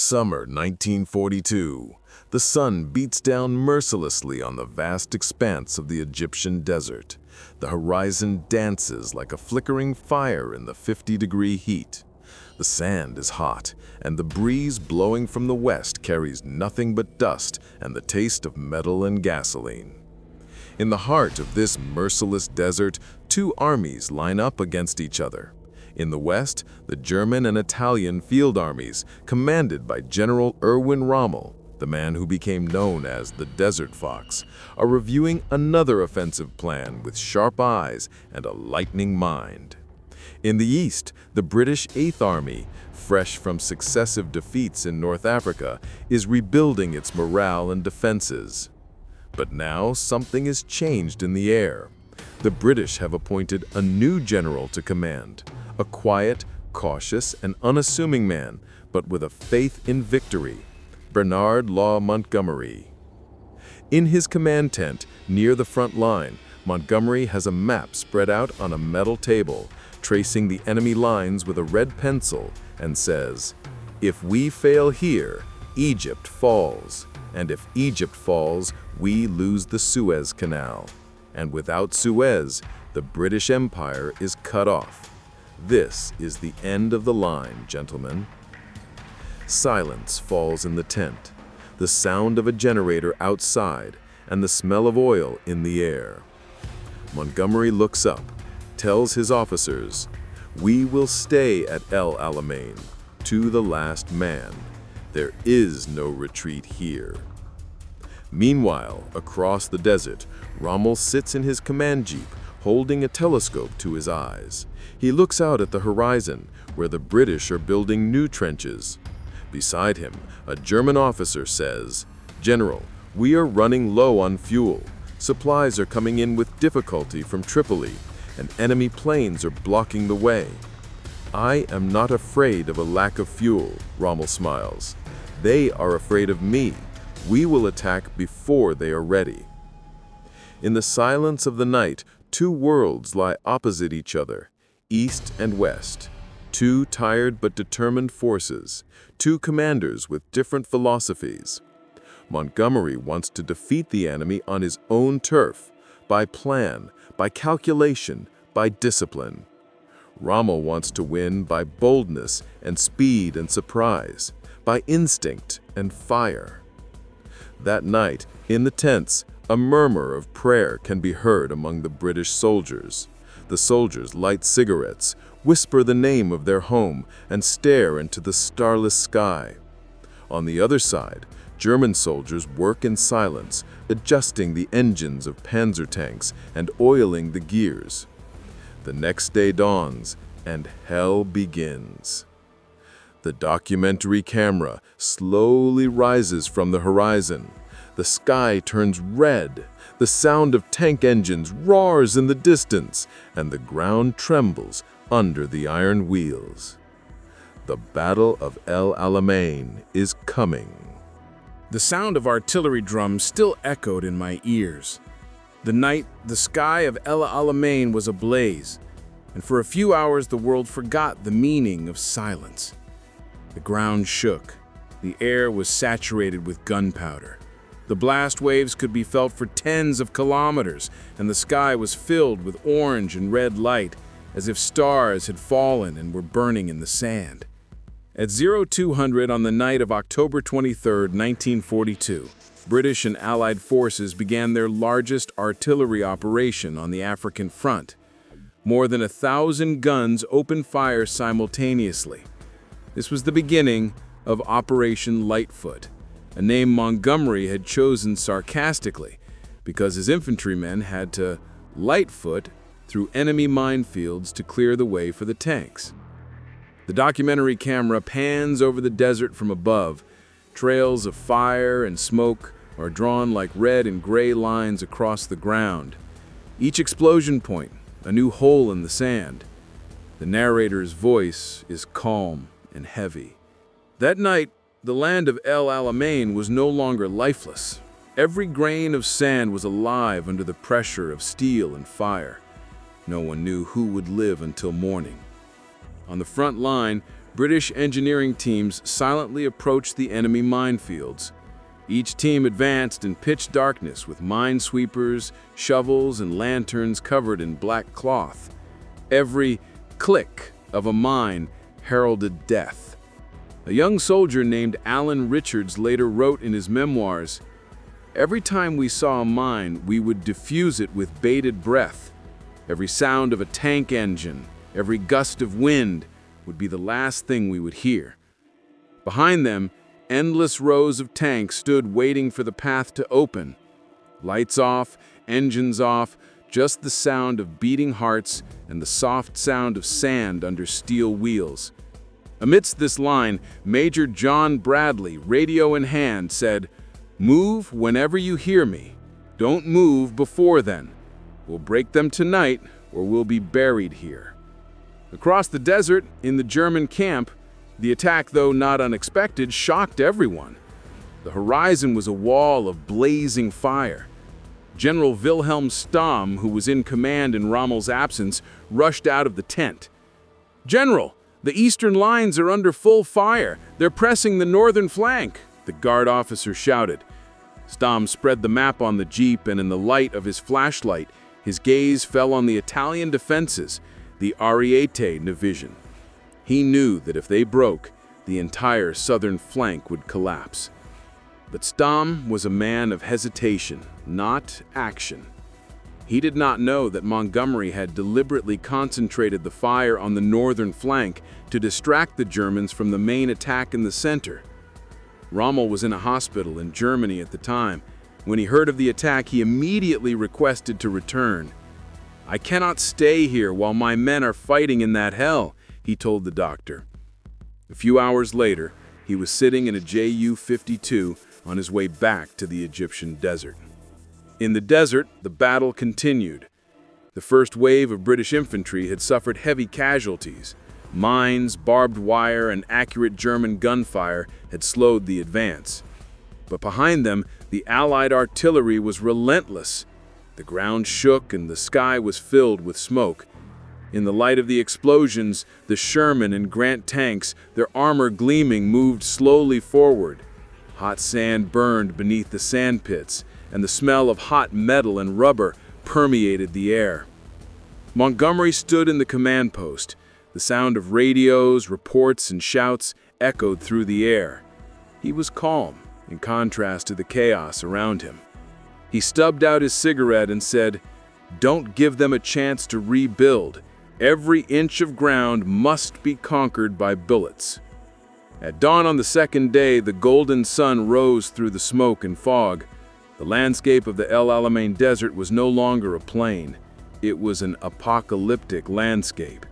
Summer 1942. The sun beats down mercilessly on the vast expanse of the Egyptian desert. The horizon dances like a flickering fire in the 50-degree heat. The sand is hot, and the breeze blowing from the west carries nothing but dust and the taste of metal and gasoline. In the heart of this merciless desert, two armies line up against each other. In the west, the German and Italian field armies, commanded by General Erwin Rommel, the man who became known as the Desert Fox, are reviewing another offensive plan with sharp eyes and a lightning mind. In the east, the British Eighth Army, fresh from successive defeats in North Africa, is rebuilding its morale and defenses. But now something is changed in the air. The British have appointed a new general to command, a quiet, cautious, and unassuming man, but with a faith in victory, Rommel Montgomery. In his command tent, near the front line, Montgomery has a map spread out on a metal table, tracing the enemy lines with a red pencil, and says, "If we fail here, Egypt falls, and if Egypt falls, we lose the Suez Canal. And without Suez, the British Empire is cut off. This is the end of the line, gentlemen." Silence falls in the tent, the sound of a generator outside, and the smell of oil in the air. Montgomery looks up, tells his officers, "We will stay at El Alamein, to the last man. There is no retreat here." Meanwhile, across the desert, Rommel sits in his command jeep, holding a telescope to his eyes. He looks out at the horizon, where the British are building new trenches. Beside him, a German officer says, "General, we are running low on fuel. Supplies are coming in with difficulty from Tripoli, and enemy planes are blocking the way." "I am not afraid of a lack of fuel," Rommel smiles. "They are afraid of me. We will attack before they are ready." In the silence of the night, two worlds lie opposite each other, east and west. Two tired but determined forces, two commanders with different philosophies. Montgomery wants to defeat the enemy on his own turf, by plan, by calculation, by discipline. Rommel wants to win by boldness and speed and surprise, by instinct and fire. That night, in the tents, a murmur of prayer can be heard among the British soldiers. The soldiers light cigarettes, whisper the name of their home, and stare into the starless sky. On the other side, German soldiers work in silence, adjusting the engines of panzer tanks and oiling the gears. The next day dawns, and hell begins. The documentary camera slowly rises from the horizon. The sky turns red, the sound of tank engines roars in the distance, and the ground trembles under the iron wheels. The Battle of El Alamein is coming. The sound of artillery drums still echoed in my ears. The sky of El Alamein was ablaze, and for a few hours the world forgot the meaning of silence. The ground shook. The air was saturated with gunpowder. The blast waves could be felt for tens of kilometers, and the sky was filled with orange and red light, as if stars had fallen and were burning in the sand. At 0200 on the night of October 23, 1942, British and Allied forces began their largest artillery operation on the African front. More than 1,000 guns opened fire simultaneously. This was the beginning of Operation Lightfoot, a name Montgomery had chosen sarcastically because his infantrymen had to lightfoot through enemy minefields to clear the way for the tanks. The documentary camera pans over the desert from above. Trails of fire and smoke are drawn like red and gray lines across the ground. Each explosion point, a new hole in the sand. The narrator's voice is calm and heavy. That night, the land of El Alamein was no longer lifeless. Every grain of sand was alive under the pressure of steel and fire. No one knew who would live until morning. On the front line, British engineering teams silently approached the enemy minefields. Each team advanced in pitch darkness with minesweepers, shovels, and lanterns covered in black cloth. Every click of a mine heralded death. A young soldier named Alan Richards later wrote in his memoirs, "Every time we saw a mine, we would defuse it with bated breath. Every sound of a tank engine, every gust of wind would be the last thing we would hear." Behind them, endless rows of tanks stood waiting for the path to open. Lights off, engines off, just the sound of beating hearts and the soft sound of sand under steel wheels. Amidst this line, Major John Bradley, radio in hand, said, "Move whenever you hear me. Don't move before then. We'll break them tonight or we'll be buried here." Across the desert, in the German camp, the attack, though not unexpected, shocked everyone. The horizon was a wall of blazing fire. General Wilhelm Stamm, who was in command in Rommel's absence, rushed out of the tent. "General, the eastern lines are under full fire. They're pressing the northern flank," the guard officer shouted. Stamm spread the map on the jeep, and in the light of his flashlight, his gaze fell on the Italian defenses, the Ariete Division. He knew that if they broke, the entire southern flank would collapse. But Stamm was a man of hesitation, not action. He did not know that Montgomery had deliberately concentrated the fire on the northern flank to distract the Germans from the main attack in the center. Rommel was in a hospital in Germany at the time. When he heard of the attack, he immediately requested to return. "I cannot stay here while my men are fighting in that hell," he told the doctor. A few hours later, he was sitting in a Ju-52 on his way back to the Egyptian desert. In the desert, the battle continued. The first wave of British infantry had suffered heavy casualties. Mines, barbed wire, and accurate German gunfire had slowed the advance. But behind them, the Allied artillery was relentless. The ground shook and the sky was filled with smoke. In the light of the explosions, the Sherman and Grant tanks, their armor gleaming, moved slowly forward. Hot sand burned beneath the sand pits, and the smell of hot metal and rubber permeated the air. Montgomery stood in the command post. The sound of radios, reports, and shouts echoed through the air. He was calm, in contrast to the chaos around him. He stubbed out his cigarette and said, "Don't give them a chance to rebuild. Every inch of ground must be conquered by bullets." At dawn on the second day, the golden sun rose through the smoke and fog. The landscape of the El Alamein desert was no longer a plain. It was an apocalyptic landscape.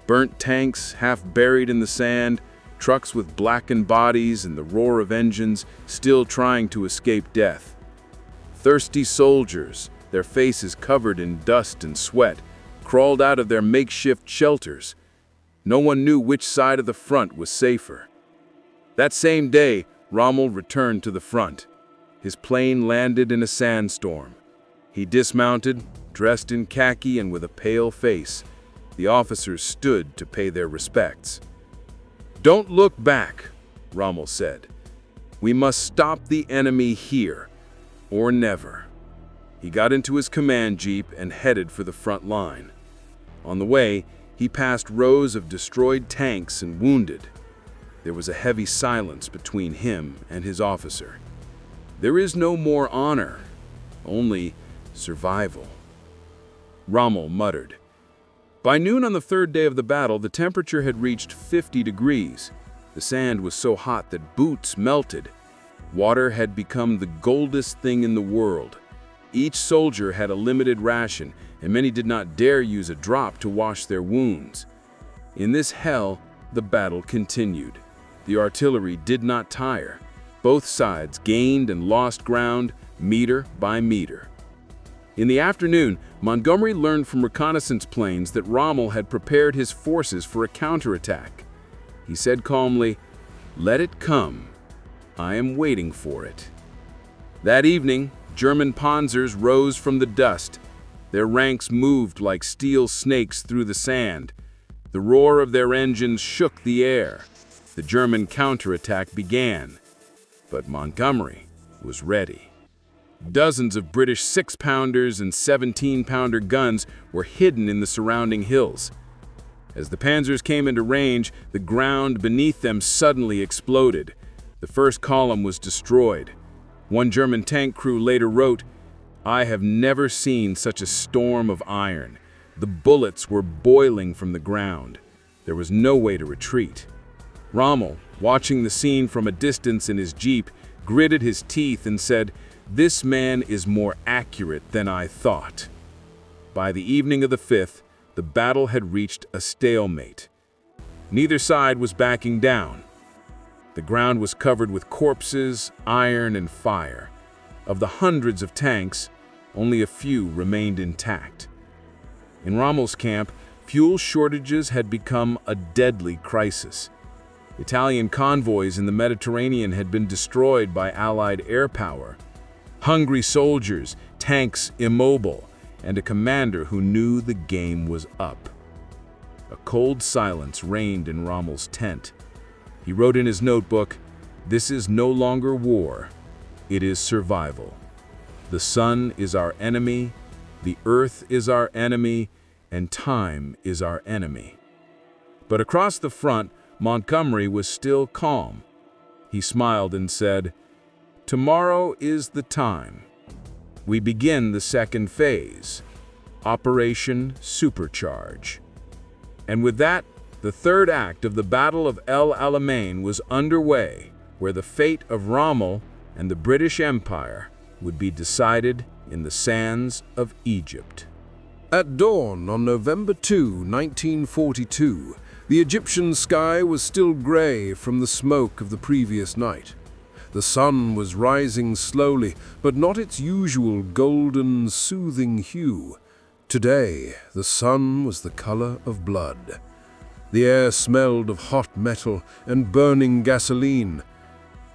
Burnt tanks, half buried in the sand, trucks with blackened bodies, and the roar of engines still trying to escape death. Thirsty soldiers, their faces covered in dust and sweat, crawled out of their makeshift shelters. No one knew which side of the front was safer. That same day, Rommel returned to the front. His plane landed in a sandstorm. He dismounted, dressed in khaki and with a pale face. The officers stood to pay their respects. "Don't look back," Rommel said. "We must stop the enemy here, or never." He got into his command jeep and headed for the front line. On the way, he passed rows of destroyed tanks and wounded. There was a heavy silence between him and his officer. There is no more honor, only survival. Rommel muttered. By noon on the third day of the battle, the temperature had reached 50 degrees. The sand was so hot that boots melted. Water had become the goldest thing in the world. Each soldier had a limited ration, and many did not dare use a drop to wash their wounds. In this hell, the battle continued. The artillery did not tire. Both sides gained and lost ground, meter by meter. In the afternoon, Montgomery learned from reconnaissance planes that Rommel had prepared his forces for a counterattack. He said calmly, "Let it come. I am waiting for it." That evening, German panzers rose from the dust. Their ranks moved like steel snakes through the sand. The roar of their engines shook the air. The German counterattack began, but Montgomery was ready. Dozens of British 6-pounders and 17-pounder guns were hidden in the surrounding hills. As the panzers came into range, the ground beneath them suddenly exploded. The first column was destroyed. One German tank crew later wrote, "I have never seen such a storm of iron. The bullets were boiling from the ground. There was no way to retreat." Rommel, watching the scene from a distance in his jeep, gritted his teeth and said, "This man is more accurate than I thought." By the evening of the 5th, the battle had reached a stalemate. Neither side was backing down. The ground was covered with corpses, iron, and fire. Of the hundreds of tanks, only a few remained intact. In Rommel's camp, fuel shortages had become a deadly crisis. Italian convoys in the Mediterranean had been destroyed by Allied air power. Hungry soldiers, tanks immobile, and a commander who knew the game was up. A cold silence reigned in Rommel's tent. He wrote in his notebook, "This is no longer war, it is survival. The sun is our enemy, the earth is our enemy, and time is our enemy." But across the front, Montgomery was still calm. He smiled and said, "Tomorrow is the time. We begin the second phase, Operation Supercharge." And with that, the third act of the Battle of El Alamein was underway, where the fate of Rommel and the British Empire would be decided in the sands of Egypt. At dawn on November 2, 1942, the Egyptian sky was still gray from the smoke of the previous night. The sun was rising slowly, but not its usual golden, soothing hue. Today, the sun was the color of blood. The air smelled of hot metal and burning gasoline.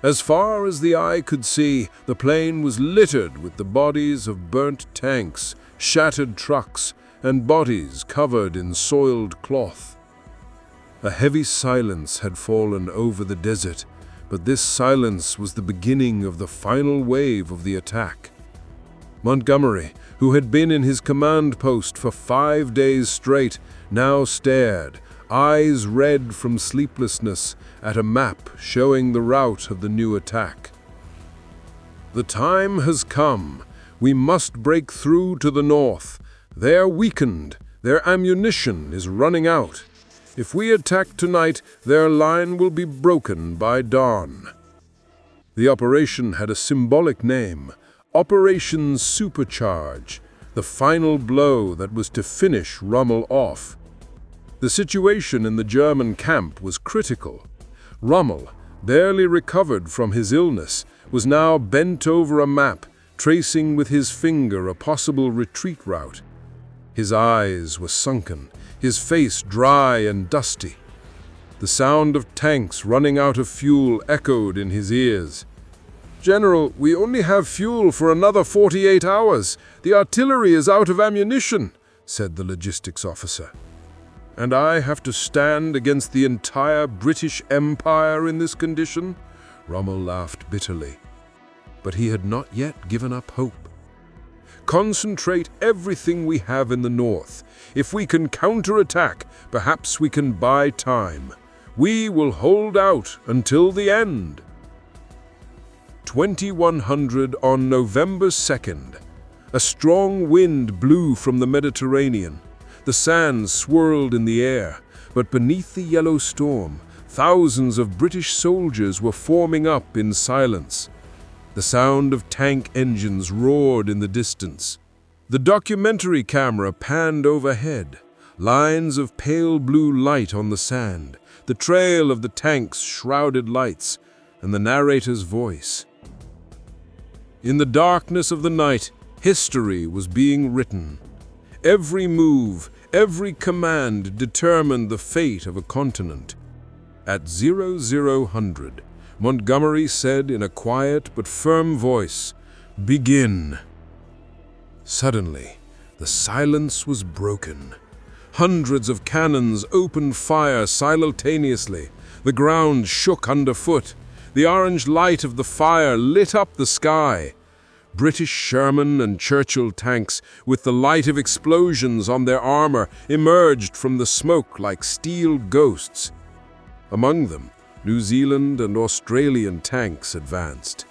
As far as the eye could see, the plain was littered with the bodies of burnt tanks, shattered trucks, and bodies covered in soiled cloth. A heavy silence had fallen over the desert, but this silence was the beginning of the final wave of the attack. Montgomery, who had been in his command post for 5 days straight, now stared, eyes red from sleeplessness, at a map showing the route of the new attack. "The time has come. We must break through to the north. They are weakened. Their ammunition is running out. If we attack tonight, their line will be broken by dawn." The operation had a symbolic name, Operation Supercharge, the final blow that was to finish Rommel off. The situation in the German camp was critical. Rommel, barely recovered from his illness, was now bent over a map, tracing with his finger a possible retreat route. His eyes were sunken, his face dry and dusty. The sound of tanks running out of fuel echoed in his ears. "General, we only have fuel for another 48 hours. The artillery is out of ammunition," said the logistics officer. "And I have to stand against the entire British Empire in this condition?" Rommel laughed bitterly. But he had not yet given up hope. "Concentrate everything we have in the north. If we can counterattack, perhaps we can buy time. We will hold out until the end." 2100 on November 2nd. A strong wind blew from the Mediterranean. The sand swirled in the air, but beneath the yellow storm, thousands of British soldiers were forming up in silence. The sound of tank engines roared in the distance. The documentary camera panned overhead, lines of pale blue light on the sand, the trail of the tank's shrouded lights, and the narrator's voice. In the darkness of the night, history was being written. Every move, every command determined the fate of a continent. At 0000, Montgomery said in a quiet but firm voice, "Begin." Suddenly, the silence was broken. Hundreds of cannons opened fire simultaneously. The ground shook underfoot. The orange light of the fire lit up the sky. British Sherman and Churchill tanks, with the light of explosions on their armor, emerged from the smoke like steel ghosts. Among them, New Zealand and Australian tanks advanced.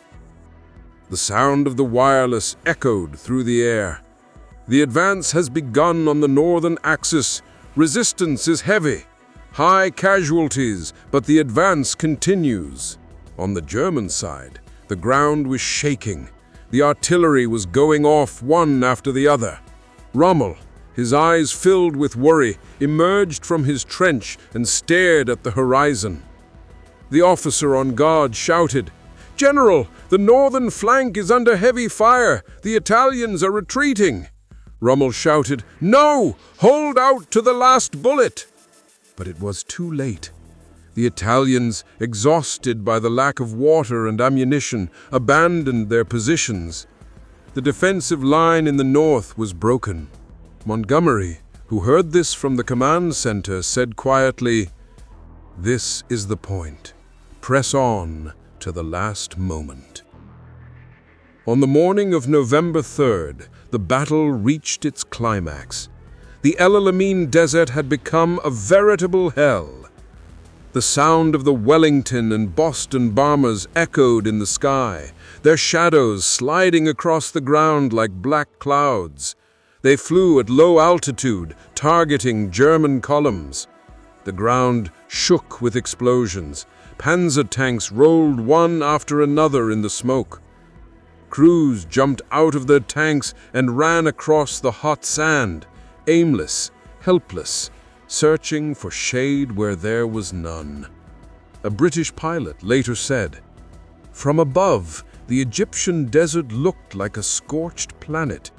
The sound of the wireless echoed through the air. The advance has begun on the northern axis. Resistance is heavy. High casualties, but the advance continues. On the German side, the ground was shaking. The artillery was going off one after the other. Rommel, his eyes filled with worry, emerged from his trench and stared at the horizon. The officer on guard shouted, "General, the northern flank is under heavy fire. The Italians are retreating." Rommel shouted, "No! Hold out to the last bullet!" But it was too late. The Italians, exhausted by the lack of water and ammunition, abandoned their positions. The defensive line in the north was broken. Montgomery, who heard this from the command center, said quietly, "This is the point. Press on to the last moment." On the morning of November 3rd, the battle reached its climax. The El Alamein desert had become a veritable hell. The sound of the Wellington and Boston bombers echoed in the sky, their shadows sliding across the ground like black clouds. They flew at low altitude, targeting German columns. The ground shook with explosions. Panzer tanks rolled one after another in the smoke. Crews jumped out of their tanks and ran across the hot sand, aimless, helpless, searching for shade where there was none. A British pilot later said, "From above, the Egyptian desert looked like a scorched planet.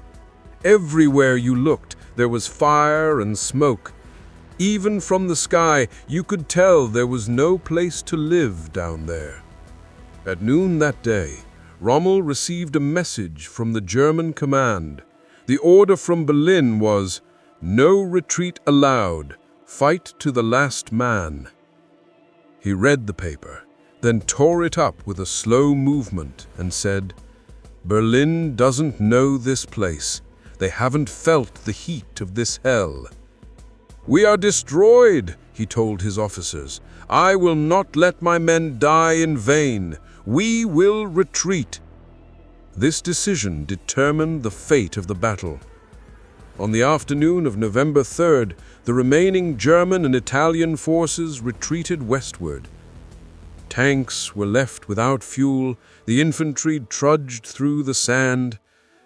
Everywhere you looked, there was fire and smoke. Even from the sky, you could tell there was no place to live down there." At noon that day, Rommel received a message from the German command. The order from Berlin was, "No retreat allowed. Fight to the last man." He read the paper, then tore it up with a slow movement and said, "Berlin doesn't know this place. They haven't felt the heat of this hell." "We are destroyed," he told his officers. "I will not let my men die in vain. We will retreat." This decision determined the fate of the battle. On the afternoon of November 3rd, the remaining German and Italian forces retreated westward. Tanks were left without fuel, the infantry trudged through the sand.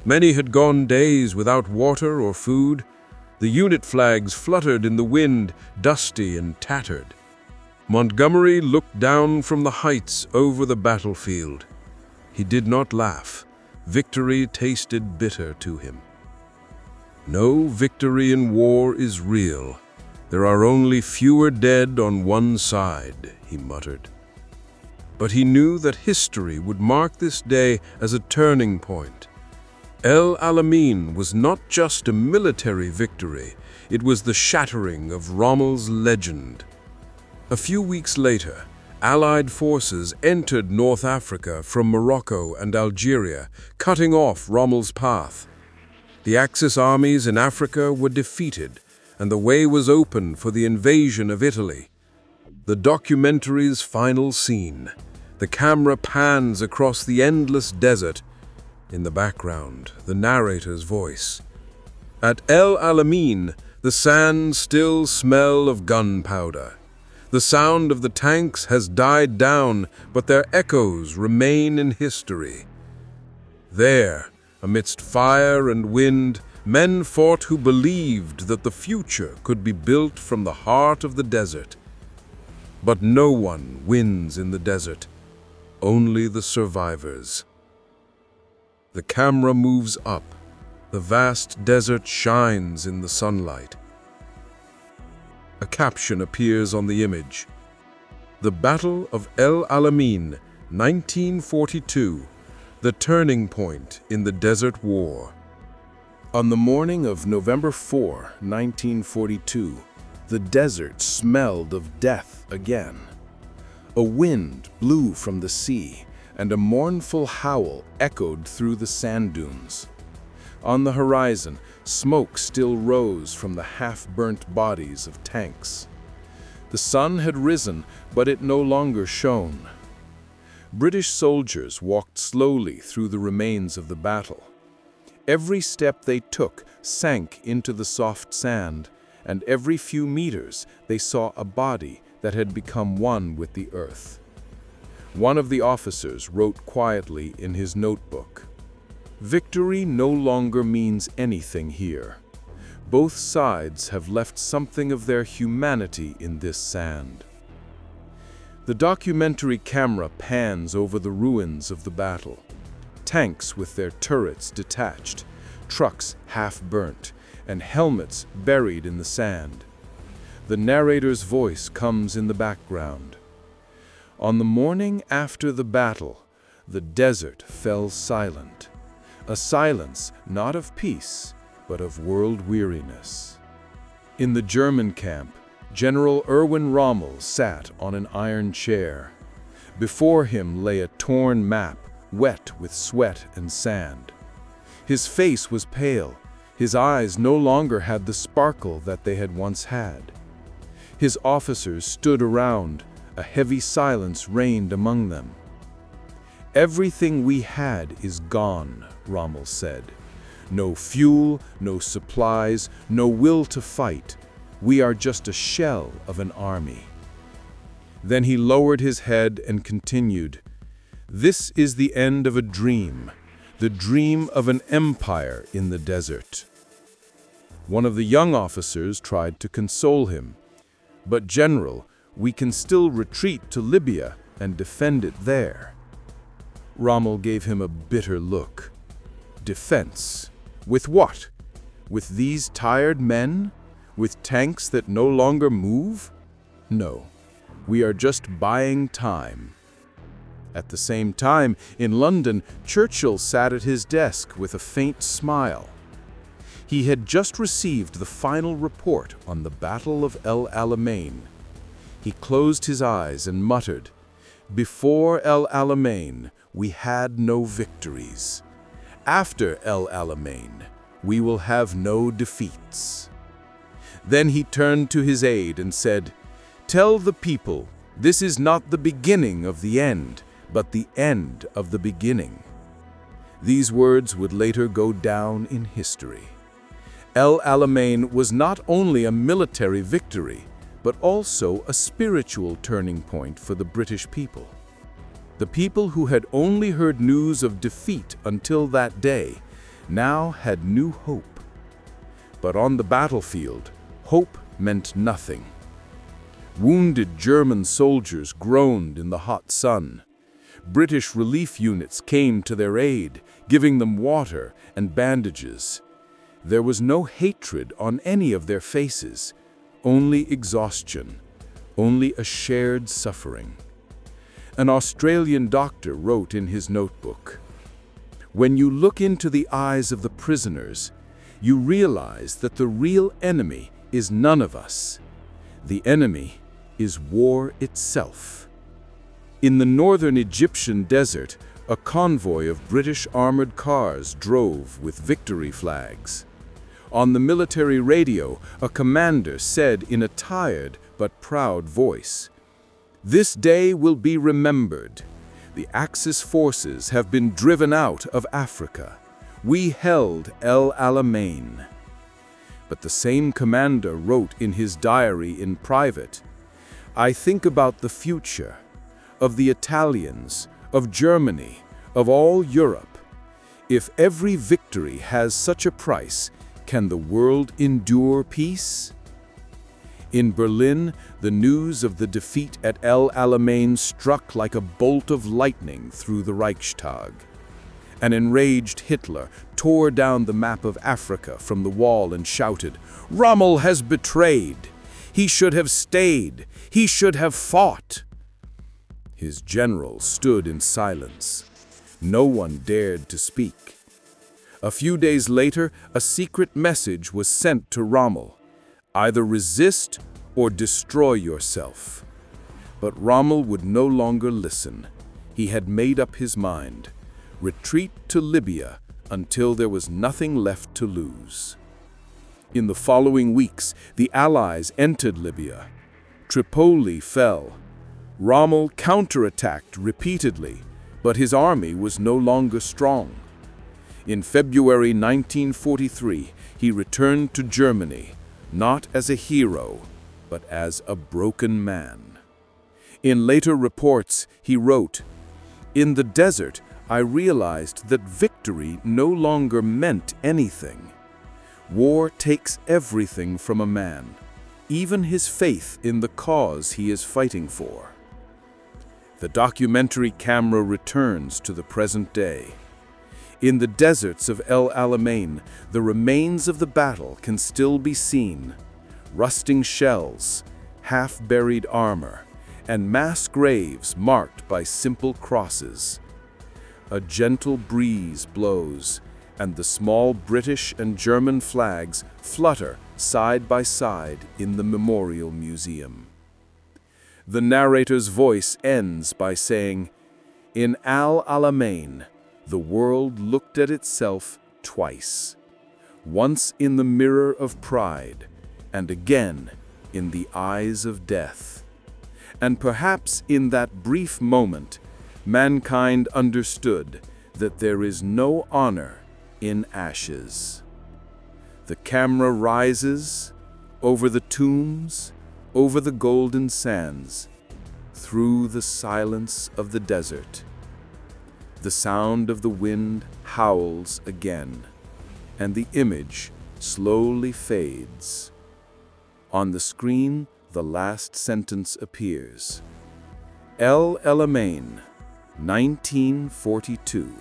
Many had gone days without water or food. The unit flags fluttered in the wind, dusty and tattered. Montgomery looked down from the heights over the battlefield. He did not laugh. Victory tasted bitter to him. "No victory in war is real. There are only fewer dead on one side," he muttered. But he knew that history would mark this day as a turning point. El Alamein was not just a military victory, it was the shattering of Rommel's legend. A few weeks later, Allied forces entered North Africa from Morocco and Algeria, cutting off Rommel's path. The Axis armies in Africa were defeated, and the way was open for the invasion of Italy. The documentary's final scene. The camera pans across the endless desert. In the background, the narrator's voice. At El Alamein, the sands still smell of gunpowder. The sound of the tanks has died down, but their echoes remain in history. There, amidst fire and wind, men fought who believed that the future could be built from the heart of the desert. But no one wins in the desert, only the survivors. The camera moves up. The vast desert shines in the sunlight. A caption appears on the image. The Battle of El Alamein, 1942, the turning point in the Desert War. On the morning of November 4, 1942, the desert smelled of death again. A wind blew from the sea, and a mournful howl echoed through the sand dunes. On the horizon, smoke still rose from the half-burnt bodies of tanks. The sun had risen, but it no longer shone. British soldiers walked slowly through the remains of the battle. Every step they took sank into the soft sand, and every few meters they saw a body that had become one with the earth. One of the officers wrote quietly in his notebook, "Victory no longer means anything here. Both sides have left something of their humanity in this sand." The documentary camera pans over the ruins of the battle. Tanks with their turrets detached, trucks half-burnt, and helmets buried in the sand. The narrator's voice comes in the background. On the morning after the battle, the desert fell silent. A silence not of peace, but of world weariness. In the German camp, General Erwin Rommel sat on an iron chair. Before him lay a torn map, wet with sweat and sand. His face was pale. His eyes no longer had the sparkle that they had once had. His officers stood around. A heavy silence reigned among them. "Everything we had is gone," Rommel said. "No fuel, no supplies, no will to fight. We are just a shell of an army." Then he lowered his head and continued, "This is the end of a dream, the dream of an empire in the desert." One of the young officers tried to console him. "But General, we can still retreat to Libya and defend it there." Rommel gave him a bitter look. "Defense? With what? With these tired men? With tanks that no longer move? No, we are just buying time." At the same time, in London, Churchill sat at his desk with a faint smile. He had just received the final report on the Battle of El Alamein. He closed his eyes and muttered, "Before El Alamein, we had no victories. After El Alamein, we will have no defeats." Then he turned to his aide and said, "Tell the people, this is not the beginning of the end, but the end of the beginning." These words would later go down in history. El Alamein was not only a military victory, but also a spiritual turning point for the British people. The people who had only heard news of defeat until that day now had new hope. But on the battlefield, hope meant nothing. Wounded German soldiers groaned in the hot sun. British relief units came to their aid, giving them water and bandages. There was no hatred on any of their faces, only exhaustion, only a shared suffering. An Australian doctor wrote in his notebook, "When you look into the eyes of the prisoners, you realize that the real enemy is none of us. The enemy is war itself." In the northern Egyptian desert, a convoy of British armored cars drove with victory flags. On the military radio, a commander said in a tired but proud voice, "This day will be remembered. The Axis forces have been driven out of Africa. We held El Alamein." But the same commander wrote in his diary in private, "I think about the future, of the Italians, of Germany, of all Europe. If every victory has such a price, can the world endure peace?" In Berlin, the news of the defeat at El Alamein struck like a bolt of lightning through the Reichstag. An enraged Hitler tore down the map of Africa from the wall and shouted, "Rommel has betrayed! He should have stayed! He should have fought!" His generals stood in silence. No one dared to speak. A few days later, a secret message was sent to Rommel: either resist or destroy yourself. But Rommel would no longer listen. He had made up his mind: retreat to Libya until there was nothing left to lose. In the following weeks, the Allies entered Libya. Tripoli fell. Rommel counterattacked repeatedly, but his army was no longer strong. In February 1943, he returned to Germany, not as a hero, but as a broken man. In later reports, he wrote, "In the desert, I realized that victory no longer meant anything. War takes everything from a man, even his faith in the cause he is fighting for." The documentary camera returns to the present day. In the deserts of El Alamein, the remains of the battle can still be seen: rusting shells, half-buried armor, and mass graves marked by simple crosses. A gentle breeze blows, and the small British and German flags flutter side by side in the Memorial Museum. The narrator's voice ends by saying, "In El Alamein, the world looked at itself twice, once in the mirror of pride, and again in the eyes of death. And perhaps in that brief moment, mankind understood that there is no honor in ashes." The camera rises over the tombs, over the golden sands, through the silence of the desert. The sound of the wind howls again, and the image slowly fades. On the screen, the last sentence appears: El Alamein, 1942.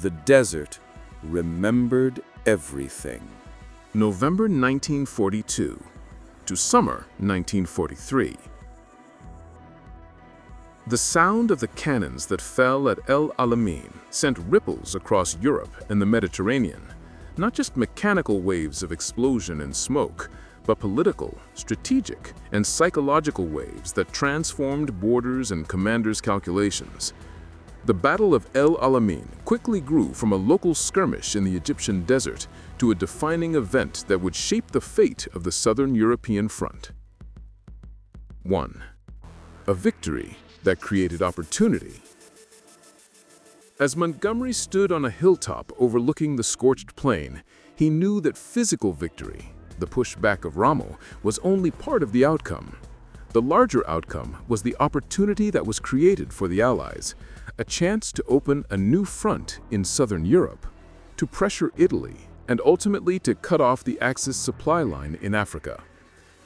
The desert remembered everything. November 1942 to summer 1943. The sound of the cannons that fell at El Alamein sent ripples across Europe and the Mediterranean, not just mechanical waves of explosion and smoke, but political, strategic, and psychological waves that transformed borders and commanders' calculations. The Battle of El Alamein quickly grew from a local skirmish in the Egyptian desert to a defining event that would shape the fate of the southern European front. 1. A victory that created opportunity. As Montgomery stood on a hilltop overlooking the scorched plain, he knew that physical victory, the pushback of Rommel, was only part of the outcome. The larger outcome was the opportunity that was created for the Allies, a chance to open a new front in southern Europe, to pressure Italy, and ultimately to cut off the Axis supply line in Africa.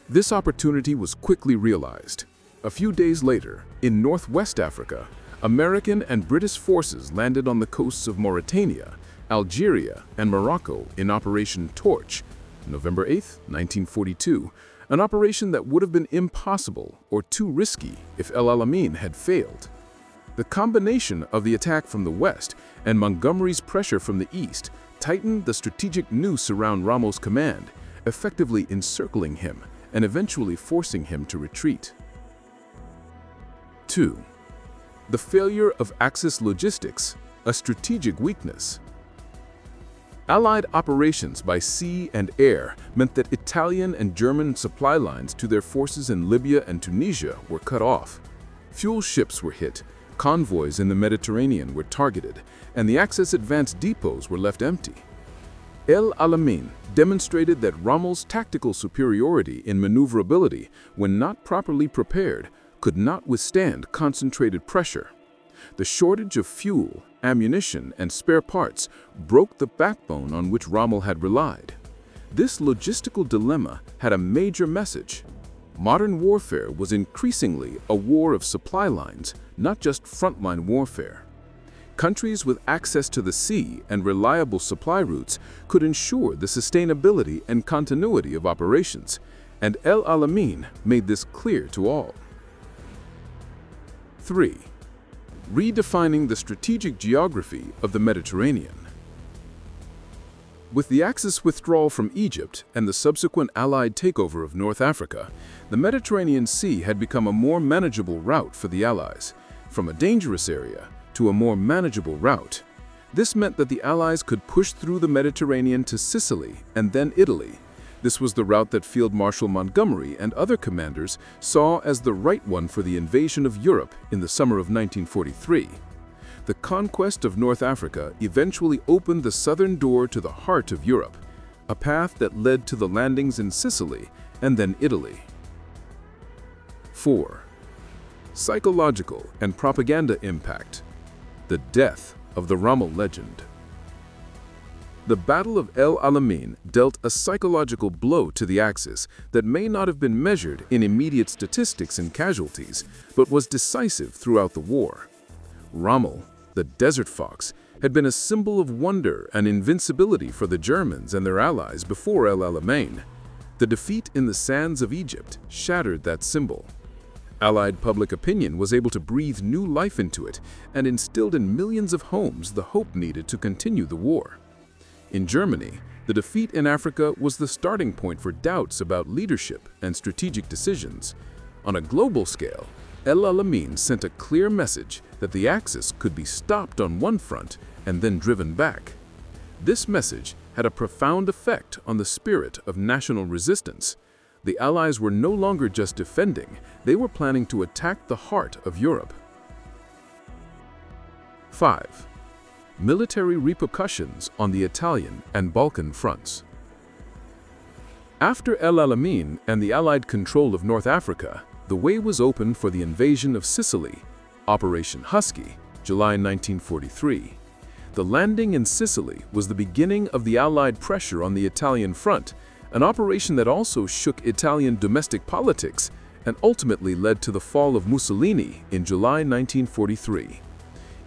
This opportunity was quickly realized. A few days later, in northwest Africa, American and British forces landed on the coasts of Mauritania, Algeria, and Morocco in Operation Torch, November 8, 1942, an operation that would have been impossible or too risky if El Alamein had failed. The combination of the attack from the west and Montgomery's pressure from the east tightened the strategic noose around Rommel's command, effectively encircling him and eventually forcing him to retreat. 2. The failure of Axis logistics, a strategic weakness. Allied operations by sea and air meant that Italian and German supply lines to their forces in Libya and Tunisia were cut off. Fuel ships were hit, convoys in the Mediterranean were targeted, and the Axis advance depots were left empty. El Alamein demonstrated that Rommel's tactical superiority in maneuverability, when not properly prepared, could not withstand concentrated pressure. The shortage of fuel, ammunition, and spare parts broke the backbone on which Rommel had relied. This logistical dilemma had a major message. Modern warfare was increasingly a war of supply lines, not just frontline warfare. Countries with access to the sea and reliable supply routes could ensure the sustainability and continuity of operations, and El Alamein made this clear to all. 3. Redefining the strategic geography of the Mediterranean. With the Axis withdrawal from Egypt and the subsequent Allied takeover of North Africa, the Mediterranean Sea had become a more manageable route for the Allies, from a dangerous area to a more manageable route. This meant that the Allies could push through the Mediterranean to Sicily and then Italy. This was the route that Field Marshal Montgomery and other commanders saw as the right one for the invasion of Europe in the summer of 1943. The conquest of North Africa eventually opened the southern door to the heart of Europe, a path that led to the landings in Sicily and then Italy. 4. Psychological and propaganda impact. The death of the Rommel legend. The Battle of El Alamein dealt a psychological blow to the Axis that may not have been measured in immediate statistics and casualties, but was decisive throughout the war. Rommel, the Desert Fox, had been a symbol of wonder and invincibility for the Germans and their allies before El Alamein. The defeat in the sands of Egypt shattered that symbol. Allied public opinion was able to breathe new life into it and instilled in millions of homes the hope needed to continue the war. In Germany, the defeat in Africa was the starting point for doubts about leadership and strategic decisions. On a global scale, El Alamein sent a clear message that the Axis could be stopped on one front and then driven back. This message had a profound effect on the spirit of national resistance. The Allies were no longer just defending, they were planning to attack the heart of Europe. 5. Military repercussions on the Italian and Balkan fronts. After El Alamein and the Allied control of North Africa, the way was open for the invasion of Sicily, Operation Husky, July 1943. The landing in Sicily was the beginning of the Allied pressure on the Italian front, an operation that also shook Italian domestic politics and ultimately led to the fall of Mussolini in July 1943.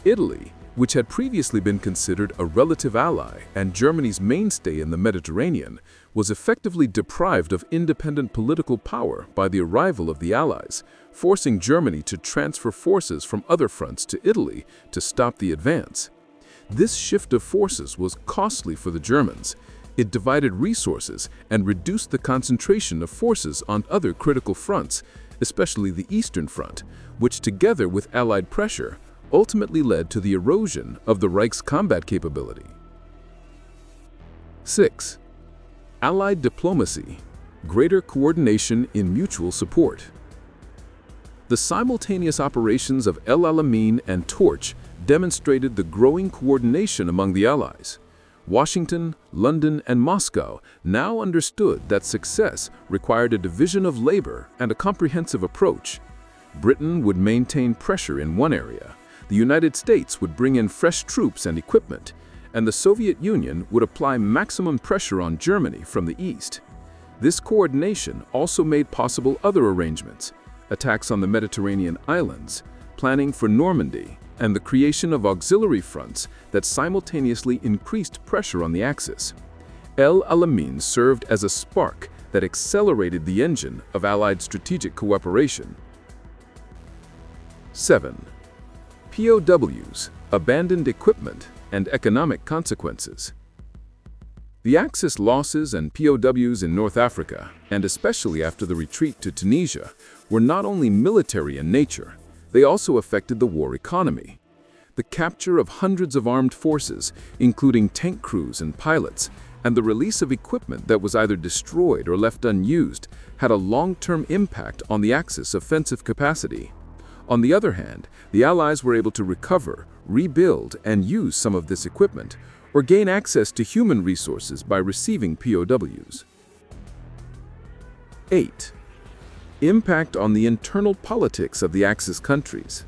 Italy, which had previously been considered a relative ally and Germany's mainstay in the Mediterranean, was effectively deprived of independent political power by the arrival of the Allies, forcing Germany to transfer forces from other fronts to Italy to stop the advance. This shift of forces was costly for the Germans. It divided resources and reduced the concentration of forces on other critical fronts, especially the Eastern Front, which together with Allied pressure ultimately led to the erosion of the Reich's combat capability. 6. Allied diplomacy, greater coordination in mutual support. The simultaneous operations of El Alamein and Torch demonstrated the growing coordination among the Allies. Washington, London, and Moscow now understood that success required a division of labor and a comprehensive approach. Britain would maintain pressure in one area, the United States would bring in fresh troops and equipment, and the Soviet Union would apply maximum pressure on Germany from the east. This coordination also made possible other arrangements, attacks on the Mediterranean islands, planning for Normandy, and the creation of auxiliary fronts that simultaneously increased pressure on the Axis. El Alamein served as a spark that accelerated the engine of Allied strategic cooperation. 7. POWs, abandoned equipment, and economic consequences. The Axis losses and POWs in North Africa, and especially after the retreat to Tunisia, were not only military in nature, they also affected the war economy. The capture of hundreds of armed forces, including tank crews and pilots, and the release of equipment that was either destroyed or left unused, had a long-term impact on the Axis offensive capacity. On the other hand, the Allies were able to recover, rebuild, and use some of this equipment, or gain access to human resources by receiving POWs. 8. Impact on the internal politics of the Axis countries.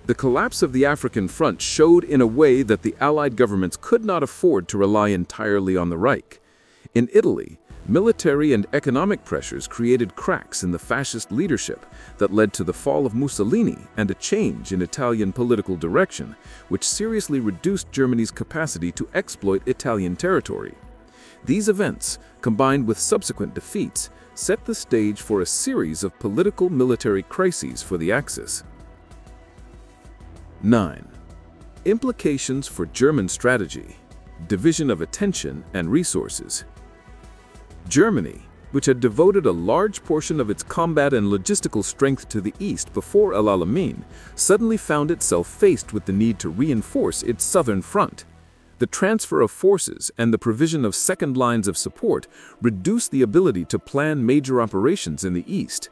The collapse of the African front showed in a way that the Allied governments could not afford to rely entirely on the Reich. In Italy, military and economic pressures created cracks in the fascist leadership that led to the fall of Mussolini and a change in Italian political direction, which seriously reduced Germany's capacity to exploit Italian territory. These events, combined with subsequent defeats, set the stage for a series of political military crises for the Axis. 9. Implications for German strategy. division of attention and resources. Germany, which had devoted a large portion of its combat and logistical strength to the east before El Alamein, suddenly found itself faced with the need to reinforce its southern front. The transfer of forces and the provision of second lines of support reduced the ability to plan major operations in the east.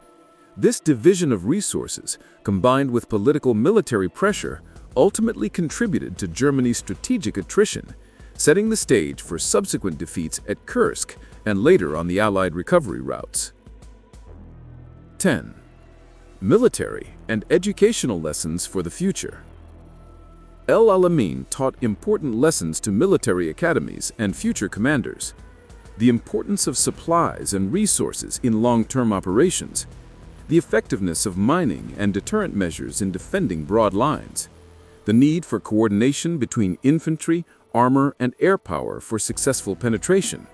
This division of resources, combined with political military pressure, ultimately contributed to Germany's strategic attrition, setting the stage for subsequent defeats at Kursk and later on the Allied recovery routes. 10. Military and educational lessons for the future. El Alamein taught important lessons to military academies and future commanders. The importance of supplies and resources in long-term operations, the effectiveness of mining and deterrent measures in defending broad lines, the need for coordination between infantry, armor, and air power for successful penetration,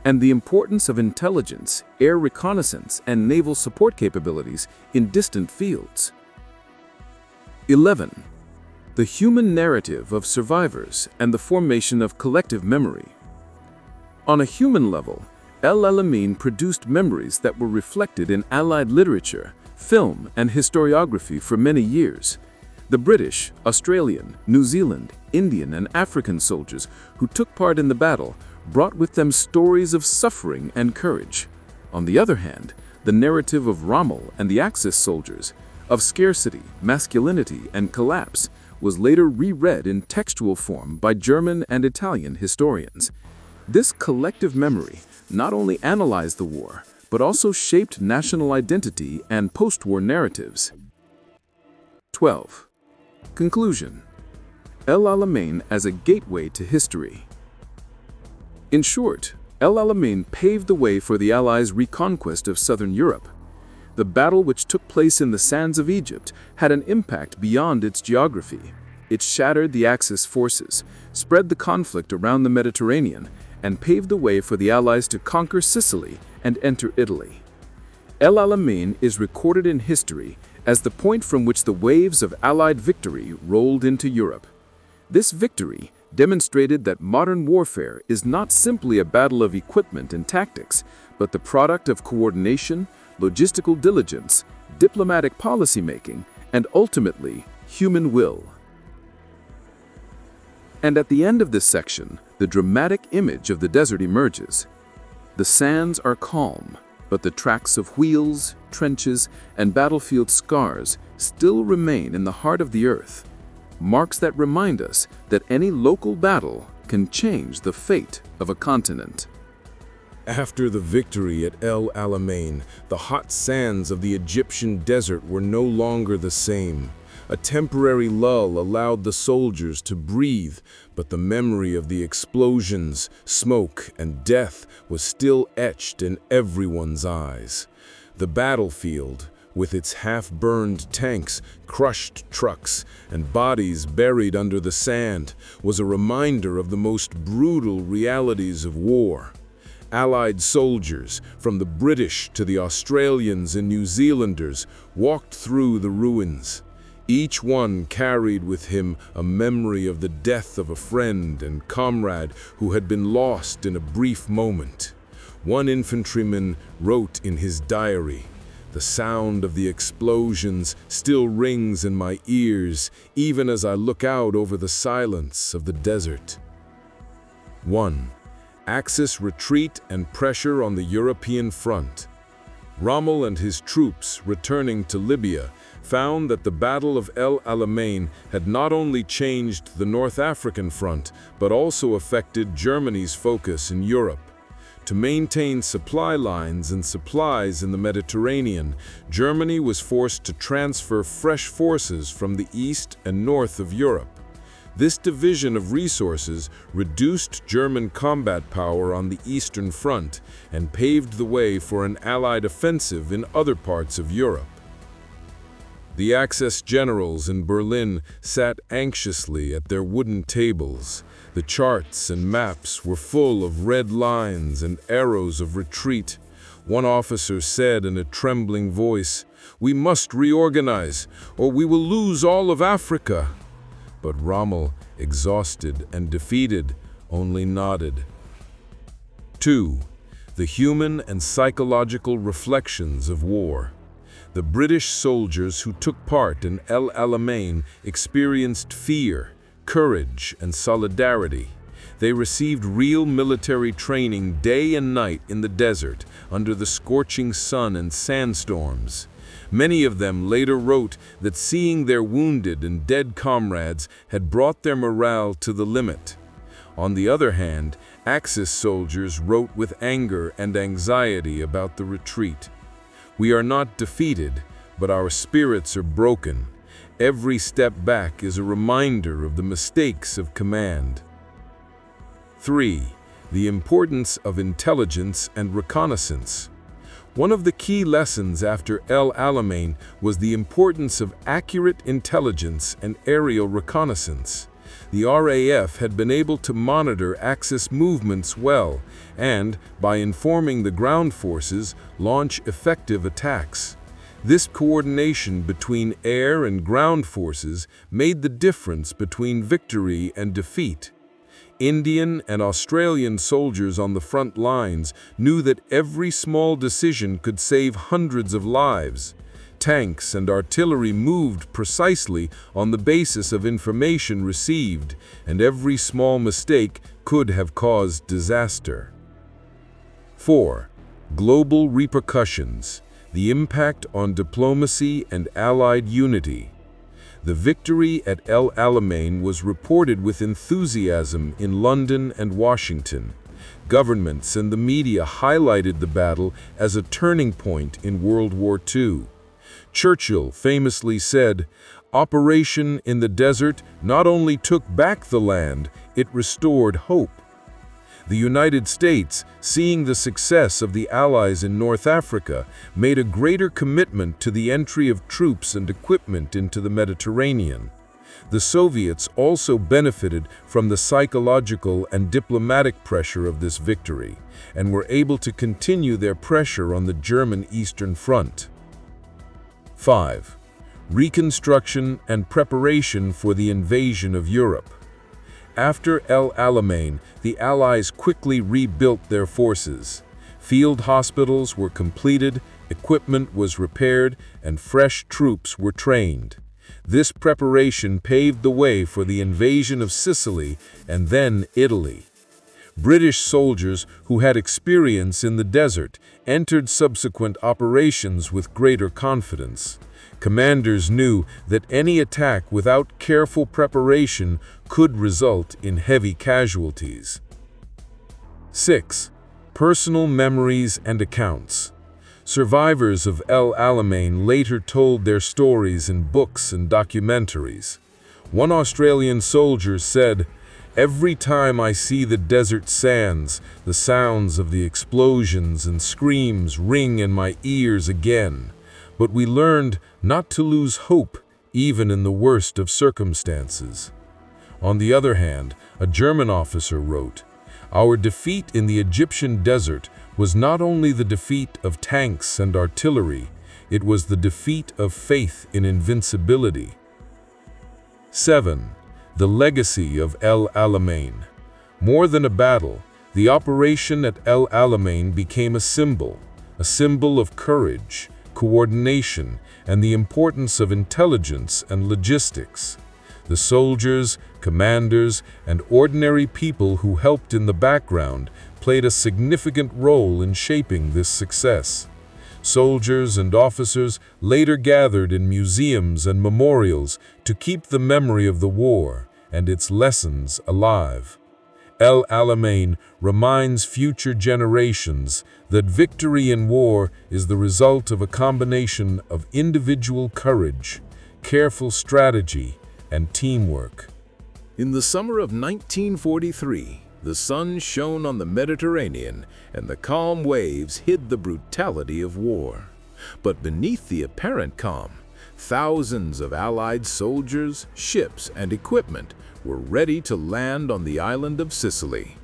and the importance of intelligence, air reconnaissance, and naval support capabilities in distant fields. 11. The human narrative of survivors and the formation of collective memory. On a human level, El Alamein produced memories that were reflected in Allied literature, film, and historiography for many years. The British, Australian, New Zealand, Indian, and African soldiers who took part in the battle brought with them stories of suffering and courage. On the other hand, the narrative of Rommel and the Axis soldiers, of scarcity, masculinity, and collapse, was later reread in textual form by German and Italian historians. This collective memory not only analyzed the war, but also shaped national identity and post-war narratives. 12. Conclusion. El Alamein as a gateway to history. In short, El Alamein paved the way for the Allies' reconquest of southern Europe. The battle, which took place in the sands of Egypt, had an impact beyond its geography. It shattered the Axis forces, spread the conflict around the Mediterranean, and paved the way for the Allies to conquer Sicily and enter Italy. El Alamein is recorded in history as the point from which the waves of Allied victory rolled into Europe. This victory demonstrated that modern warfare is not simply a battle of equipment and tactics, but the product of coordination, logistical diligence, diplomatic policymaking, and ultimately, human will. And at the end of this section, the dramatic image of the desert emerges. The sands are calm, but the tracks of wheels, trenches, and battlefield scars still remain in the heart of the earth, marks that remind us that any local battle can change the fate of a continent. After the victory at El Alamein, the hot sands of the Egyptian desert were no longer the same. A temporary lull allowed the soldiers to breathe, but the memory of the explosions, smoke, and death was still etched in everyone's eyes. The battlefield, with its half-burned tanks, crushed trucks, and bodies buried under the sand, was a reminder of the most brutal realities of war. Allied soldiers, from the British to the Australians and New Zealanders, walked through the ruins. Each one carried with him a memory of the death of a friend and comrade who had been lost in a brief moment. One infantryman wrote in his diary, "The sound of the explosions still rings in my ears, even as I look out over the silence of the desert." 1. Axis retreat and pressure on the European front. Rommel and his troops, returning to Libya, found that the Battle of El Alamein had not only changed the North African front, but also affected Germany's focus in Europe. To maintain supply lines and supplies in the Mediterranean, Germany was forced to transfer fresh forces from the east and north of Europe. This division of resources reduced German combat power on the Eastern Front and paved the way for an Allied offensive in other parts of Europe. The Axis generals in Berlin sat anxiously at their wooden tables. The charts and maps were full of red lines and arrows of retreat. One officer said in a trembling voice, "We must reorganize, or we will lose all of Africa." But Rommel, exhausted and defeated, only nodded. 2. The human and psychological reflections of war. The British soldiers who took part in El Alamein experienced fear, courage, and solidarity. They received real military training day and night in the desert, under the scorching sun and sandstorms. Many of them later wrote that seeing their wounded and dead comrades had brought their morale to the limit. On the other hand, Axis soldiers wrote with anger and anxiety about the retreat. We are not defeated, but our spirits are broken. Every step back is a reminder of the mistakes of command. 3. The importance of intelligence and reconnaissance. One of the key lessons after El Alamein was the importance of accurate intelligence and aerial reconnaissance. The RAF had been able to monitor Axis movements well and, by informing the ground forces, launch effective attacks. This coordination between air and ground forces made the difference between victory and defeat. Indian and Australian soldiers on the front lines knew that every small decision could save hundreds of lives. Tanks and artillery moved precisely on the basis of information received, and every small mistake could have caused disaster. 4. Global repercussions. The impact on diplomacy and Allied unity. The victory at El Alamein was reported with enthusiasm in London and Washington. Governments and the media highlighted the battle as a turning point in World War II. Churchill famously said, "Operation in the desert not only took back the land, it restored hope." The United States, seeing the success of the Allies in North Africa, made a greater commitment to the entry of troops and equipment into the Mediterranean. The Soviets also benefited from the psychological and diplomatic pressure of this victory, and were able to continue their pressure on the German Eastern Front. 5. Reconstruction and preparation for the invasion of Europe. After El Alamein, the Allies quickly rebuilt their forces. Field hospitals were completed, equipment was repaired, and fresh troops were trained. This preparation paved the way for the invasion of Sicily and then Italy. British soldiers who had experience in the desert entered subsequent operations with greater confidence. Commanders knew that any attack without careful preparation could result in heavy casualties. 6. Personal memories and accounts. Survivors of El Alamein later told their stories in books and documentaries. One Australian soldier said, "Every time I see the desert sands, the sounds of the explosions and screams ring in my ears again. But we learned not to lose hope, even in the worst of circumstances." On the other hand, a German officer wrote, "Our defeat in the Egyptian desert was not only the defeat of tanks and artillery, it was the defeat of faith in invincibility." 7. The legacy of El Alamein. More than a battle, the operation at El Alamein became a symbol of courage, coordination, and the importance of intelligence and logistics. The soldiers, commanders, and ordinary people who helped in the background played a significant role in shaping this success. Soldiers and officers later gathered in museums and memorials to keep the memory of the war and its lessons alive. El Alamein reminds future generations that victory in war is the result of a combination of individual courage, careful strategy, and teamwork. In the summer of 1943, the sun shone on the Mediterranean and the calm waves hid the brutality of war. But beneath the apparent calm, thousands of Allied soldiers, ships, and equipment were ready to land on the island of Sicily.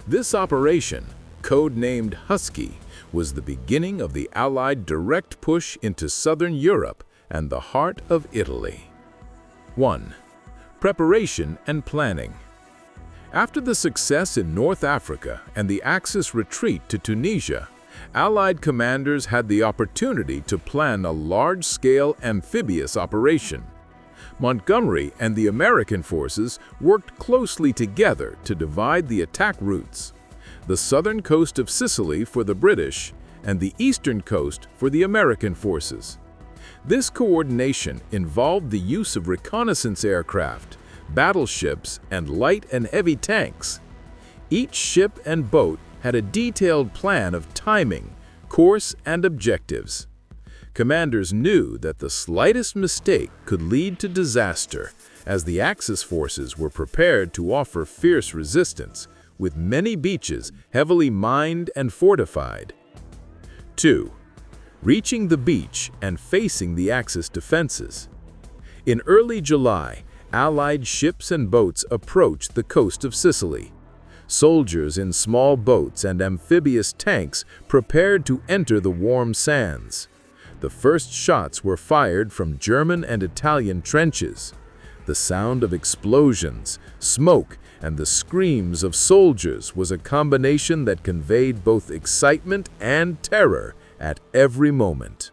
This operation, codenamed Husky, was the beginning of the Allied direct push into southern Europe and the heart of Italy. 1. Preparation and planning. After the success in North Africa and the Axis retreat to Tunisia, Allied commanders had the opportunity to plan a large-scale amphibious operation. Montgomery and the American forces worked closely together to divide the attack routes: the southern coast of Sicily for the British and the eastern coast for the American forces. This coordination involved the use of reconnaissance aircraft, battleships, and light and heavy tanks. Each ship and boat had a detailed plan of timing, course, and objectives. Commanders knew that the slightest mistake could lead to disaster, as the Axis forces were prepared to offer fierce resistance, with many beaches heavily mined and fortified. 2. Reaching the beach and facing the Axis defenses. In early July, Allied ships and boats approached the coast of Sicily. Soldiers in small boats and amphibious tanks prepared to enter the warm sands. The first shots were fired from German and Italian trenches. The sound of explosions, smoke, and the screams of soldiers was a combination that conveyed both excitement and terror at every moment.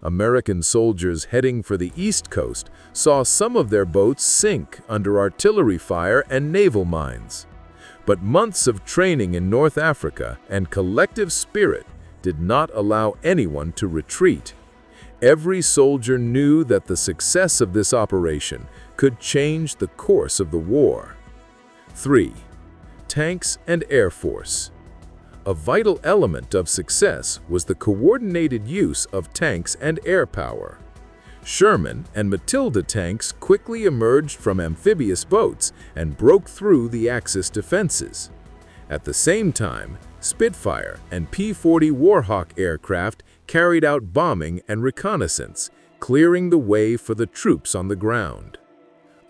American soldiers heading for the East Coast saw some of their boats sink under artillery fire and naval mines. But months of training in North Africa and collective spirit did not allow anyone to retreat. Every soldier knew that the success of this operation could change the course of the war. 3. Tanks and Air Force. A vital element of success was the coordinated use of tanks and air power. Sherman and Matilda tanks quickly emerged from amphibious boats and broke through the Axis defenses. At the same time, Spitfire and P-40 Warhawk aircraft carried out bombing and reconnaissance, clearing the way for the troops on the ground.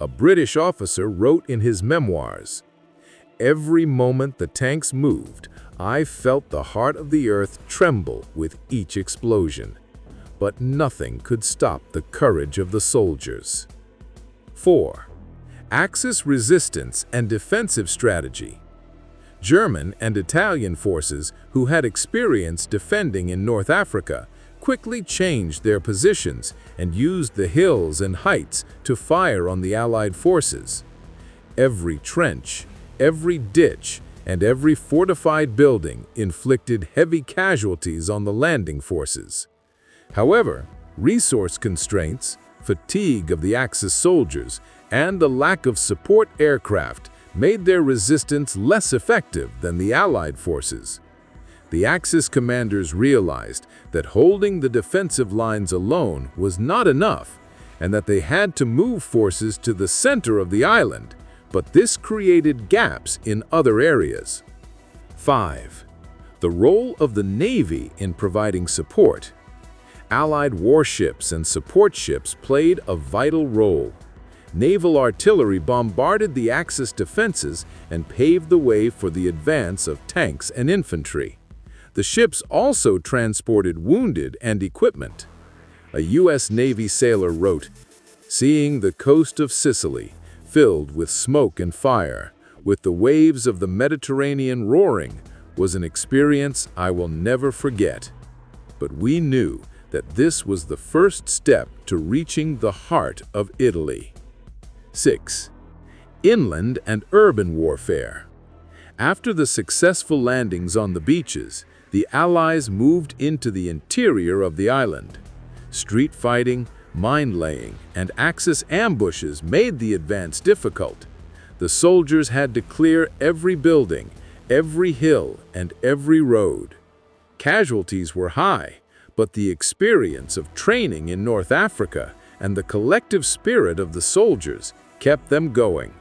A British officer wrote in his memoirs, "Every moment the tanks moved, I felt the heart of the earth tremble with each explosion. But nothing could stop the courage of the soldiers." 4. Axis resistance and defensive strategy. German and Italian forces who had experience defending in North Africa quickly changed their positions and used the hills and heights to fire on the Allied forces. Every trench, every ditch, and every fortified building inflicted heavy casualties on the landing forces. However, resource constraints, fatigue of the Axis soldiers, and a lack of support aircraft made their resistance less effective than the Allied forces. The Axis commanders realized that holding the defensive lines alone was not enough, and that they had to move forces to the center of the island, but this created gaps in other areas. 5. The role of the Navy in providing support. Allied warships and support ships played a vital role. Naval artillery bombarded the Axis defenses and paved the way for the advance of tanks and infantry. The ships also transported wounded and equipment. A U.S. Navy sailor wrote, "Seeing the coast of Sicily filled with smoke and fire, with the waves of the Mediterranean roaring, was an experience I will never forget. But we knew that this was the first step to reaching the heart of Italy." 6. Inland and urban warfare. After the successful landings on the beaches, the Allies moved into the interior of the island. Street fighting, mine-laying, and Axis ambushes made the advance difficult. The soldiers had to clear every building, every hill, and every road. Casualties were high, but the experience of training in North Africa and the collective spirit of the soldiers kept them going.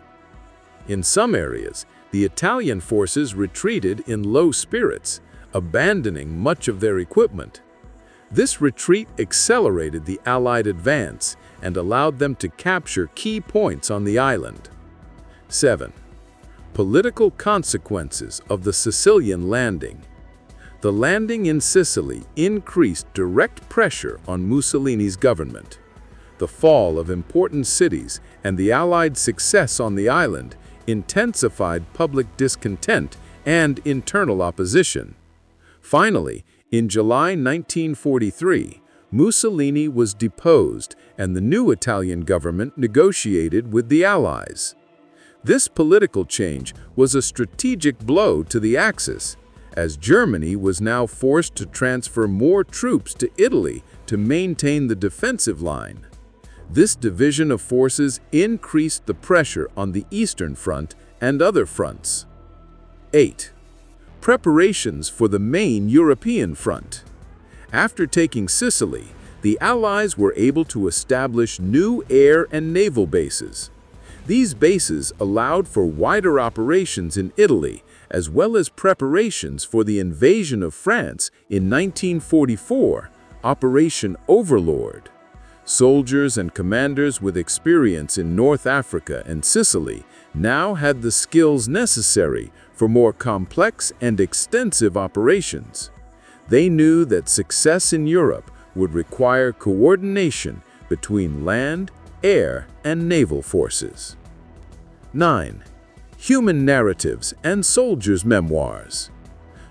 In some areas, the Italian forces retreated in low spirits, abandoning much of their equipment. This retreat accelerated the Allied advance and allowed them to capture key points on the island. 7. Political consequences of the Sicilian landing. The landing in Sicily increased direct pressure on Mussolini's government. The fall of important cities and the Allied success on the island intensified public discontent and internal opposition. Finally, in July 1943, Mussolini was deposed and the new Italian government negotiated with the Allies. This political change was a strategic blow to the Axis, as Germany was now forced to transfer more troops to Italy to maintain the defensive line. This division of forces increased the pressure on the Eastern Front and other fronts. 8. Preparations for the main European front. After taking Sicily, the Allies were able to establish new air and naval bases. These bases allowed for wider operations in Italy, as well as preparations for the invasion of France in 1944, Operation Overlord. Soldiers and commanders with experience in North Africa and Sicily now had the skills necessary for more complex and extensive operations. They knew that success in Europe would require coordination between land, air, and naval forces. 9. Human narratives and soldiers' memoirs.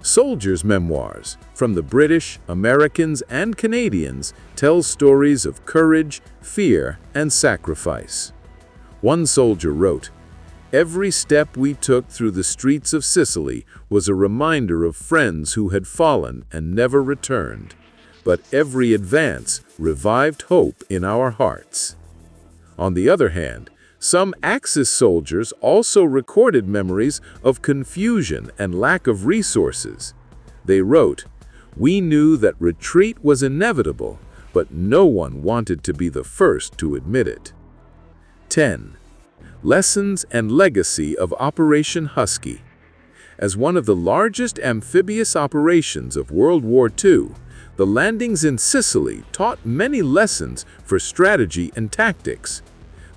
Soldiers' memoirs, from the British, Americans, and Canadians, tell stories of courage, fear, and sacrifice. One soldier wrote, "Every step we took through the streets of Sicily was a reminder of friends who had fallen and never returned, but every advance revived hope in our hearts." On the other hand, some Axis soldiers also recorded memories of confusion and lack of resources. They wrote, "We knew that retreat was inevitable, but no one wanted to be the first to admit it." 10. Lessons and legacy of Operation Husky. As one of the largest amphibious operations of World War II, the landings in Sicily taught many lessons for strategy and tactics.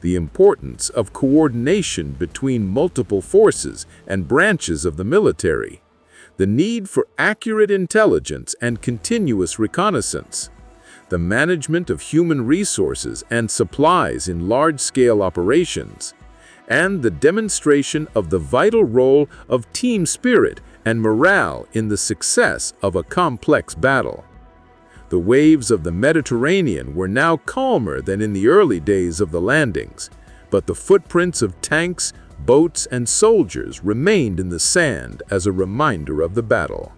The importance of coordination between multiple forces and branches of the military, the need for accurate intelligence and continuous reconnaissance, the management of human resources and supplies in large-scale operations, and the demonstration of the vital role of team spirit and morale in the success of a complex battle. The waves of the Mediterranean were now calmer than in the early days of the landings, but the footprints of tanks, boats, and soldiers remained in the sand as a reminder of the battle.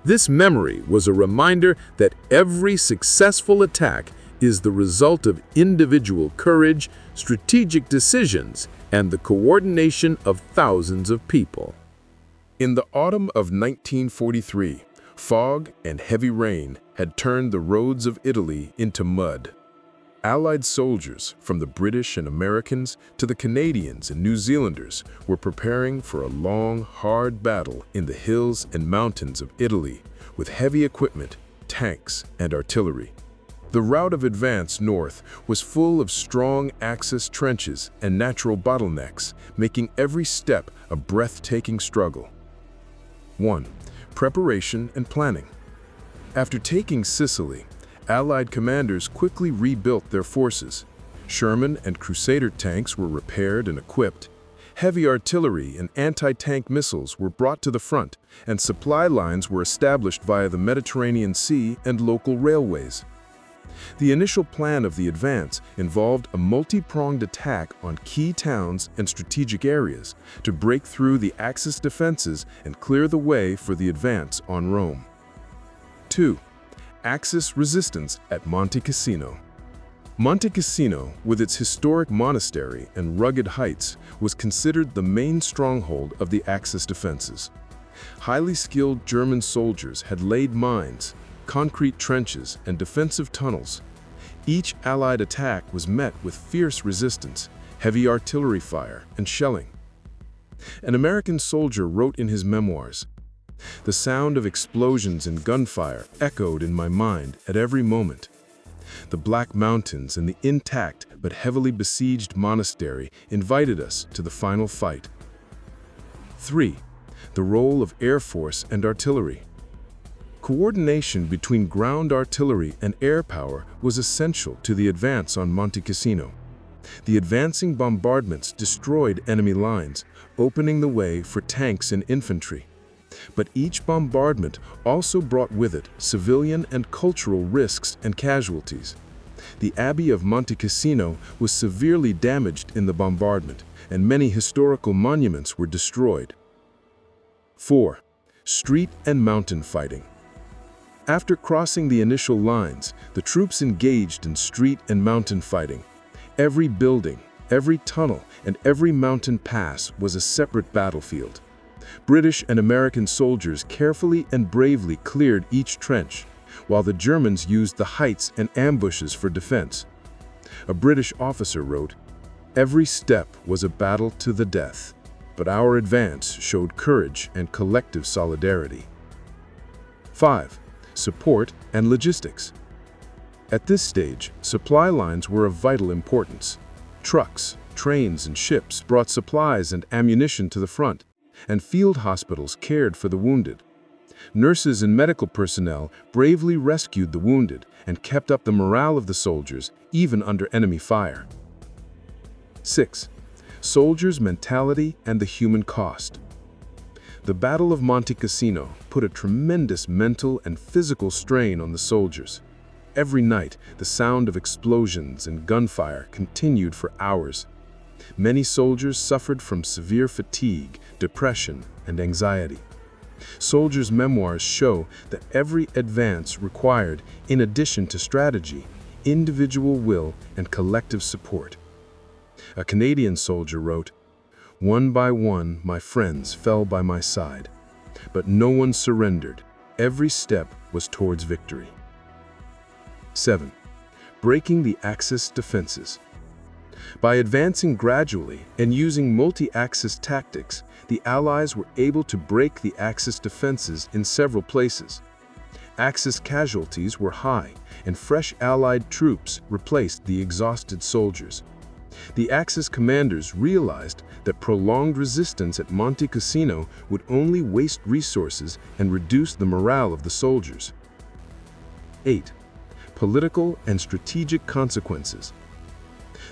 This memory was a reminder that every successful attack is the result of individual courage, strategic decisions, and the coordination of thousands of people. In the autumn of 1943, fog and heavy rain had turned the roads of Italy into mud. Allied soldiers, from the British and Americans to the Canadians and New Zealanders, were preparing for a long, hard battle in the hills and mountains of Italy with heavy equipment, tanks, and artillery. The route of advance north was full of strong Axis trenches and natural bottlenecks, making every step a breathtaking struggle. 1. Preparation and planning. After taking Sicily, Allied commanders quickly rebuilt their forces. Sherman and Crusader tanks were repaired and equipped. Heavy artillery and anti-tank missiles were brought to the front, and supply lines were established via the Mediterranean Sea and local railways. The initial plan of the advance involved a multi-pronged attack on key towns and strategic areas to break through the Axis defenses and clear the way for the advance on Rome. 2. Axis resistance at Monte Cassino. Monte Cassino, with its historic monastery and rugged heights, was considered the main stronghold of the Axis defenses. Highly skilled German soldiers had laid mines, concrete trenches, and defensive tunnels. Each Allied attack was met with fierce resistance, heavy artillery fire, and shelling. An American soldier wrote in his memoirs, "The sound of explosions and gunfire echoed in my mind at every moment. The Black Mountains and the intact but heavily besieged monastery invited us to the final fight." 3. The role of Air Force and artillery. Coordination between ground artillery and air power was essential to the advance on Monte Cassino. The advancing bombardments destroyed enemy lines, opening the way for tanks and infantry. But each bombardment also brought with it civilian and cultural risks and casualties. The Abbey of Monte Cassino was severely damaged in the bombardment, and many historical monuments were destroyed. 4. Street and mountain fighting. After crossing the initial lines, the troops engaged in street and mountain fighting. Every building, every tunnel, and every mountain pass was a separate battlefield. British and American soldiers carefully and bravely cleared each trench, while the Germans used the heights and ambushes for defense. A British officer wrote, "Every step was a battle to the death, but our advance showed courage and collective solidarity." 5. Support and logistics. At this stage, supply lines were of vital importance. Trucks, trains, and ships brought supplies and ammunition to the front, and field hospitals cared for the wounded. Nurses and medical personnel bravely rescued the wounded and kept up the morale of the soldiers, even under enemy fire. 6. Soldiers' mentality and the human cost. The Battle of Monte Cassino put a tremendous mental and physical strain on the soldiers. Every night, the sound of explosions and gunfire continued for hours. Many soldiers suffered from severe fatigue, depression, and anxiety. Soldiers' memoirs show that every advance required, in addition to strategy, individual will and collective support. A Canadian soldier wrote, "One by one, my friends fell by my side, but no one surrendered. Every step was towards victory." 7. Breaking the Axis defenses. By advancing gradually and using multi-axis tactics, the Allies were able to break the Axis defenses in several places. Axis casualties were high, and fresh Allied troops replaced the exhausted soldiers. The Axis commanders realized that prolonged resistance at Monte Cassino would only waste resources and reduce the morale of the soldiers. 8. Political and strategic consequences.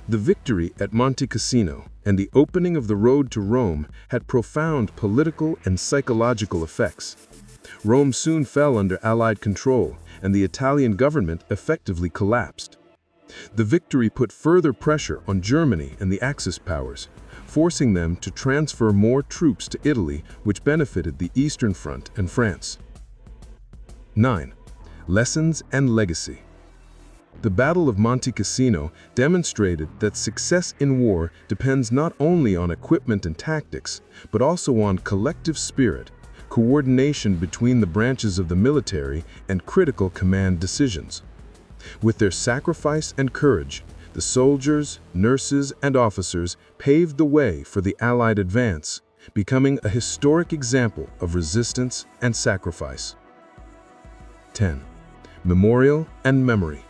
The victory at Monte Cassino and the opening of the road to Rome had profound political and psychological effects. Rome soon fell under Allied control, and the Italian government effectively collapsed. The victory put further pressure on Germany and the Axis powers, forcing them to transfer more troops to Italy, which benefited the Eastern Front and France. 9. Lessons and legacy. The Battle of Monte Cassino demonstrated that success in war depends not only on equipment and tactics, but also on collective spirit, coordination between the branches of the military, and critical command decisions. With their sacrifice and courage, the soldiers, nurses, and officers paved the way for the Allied advance, becoming a historic example of resistance and sacrifice. 10. Memorial and memory.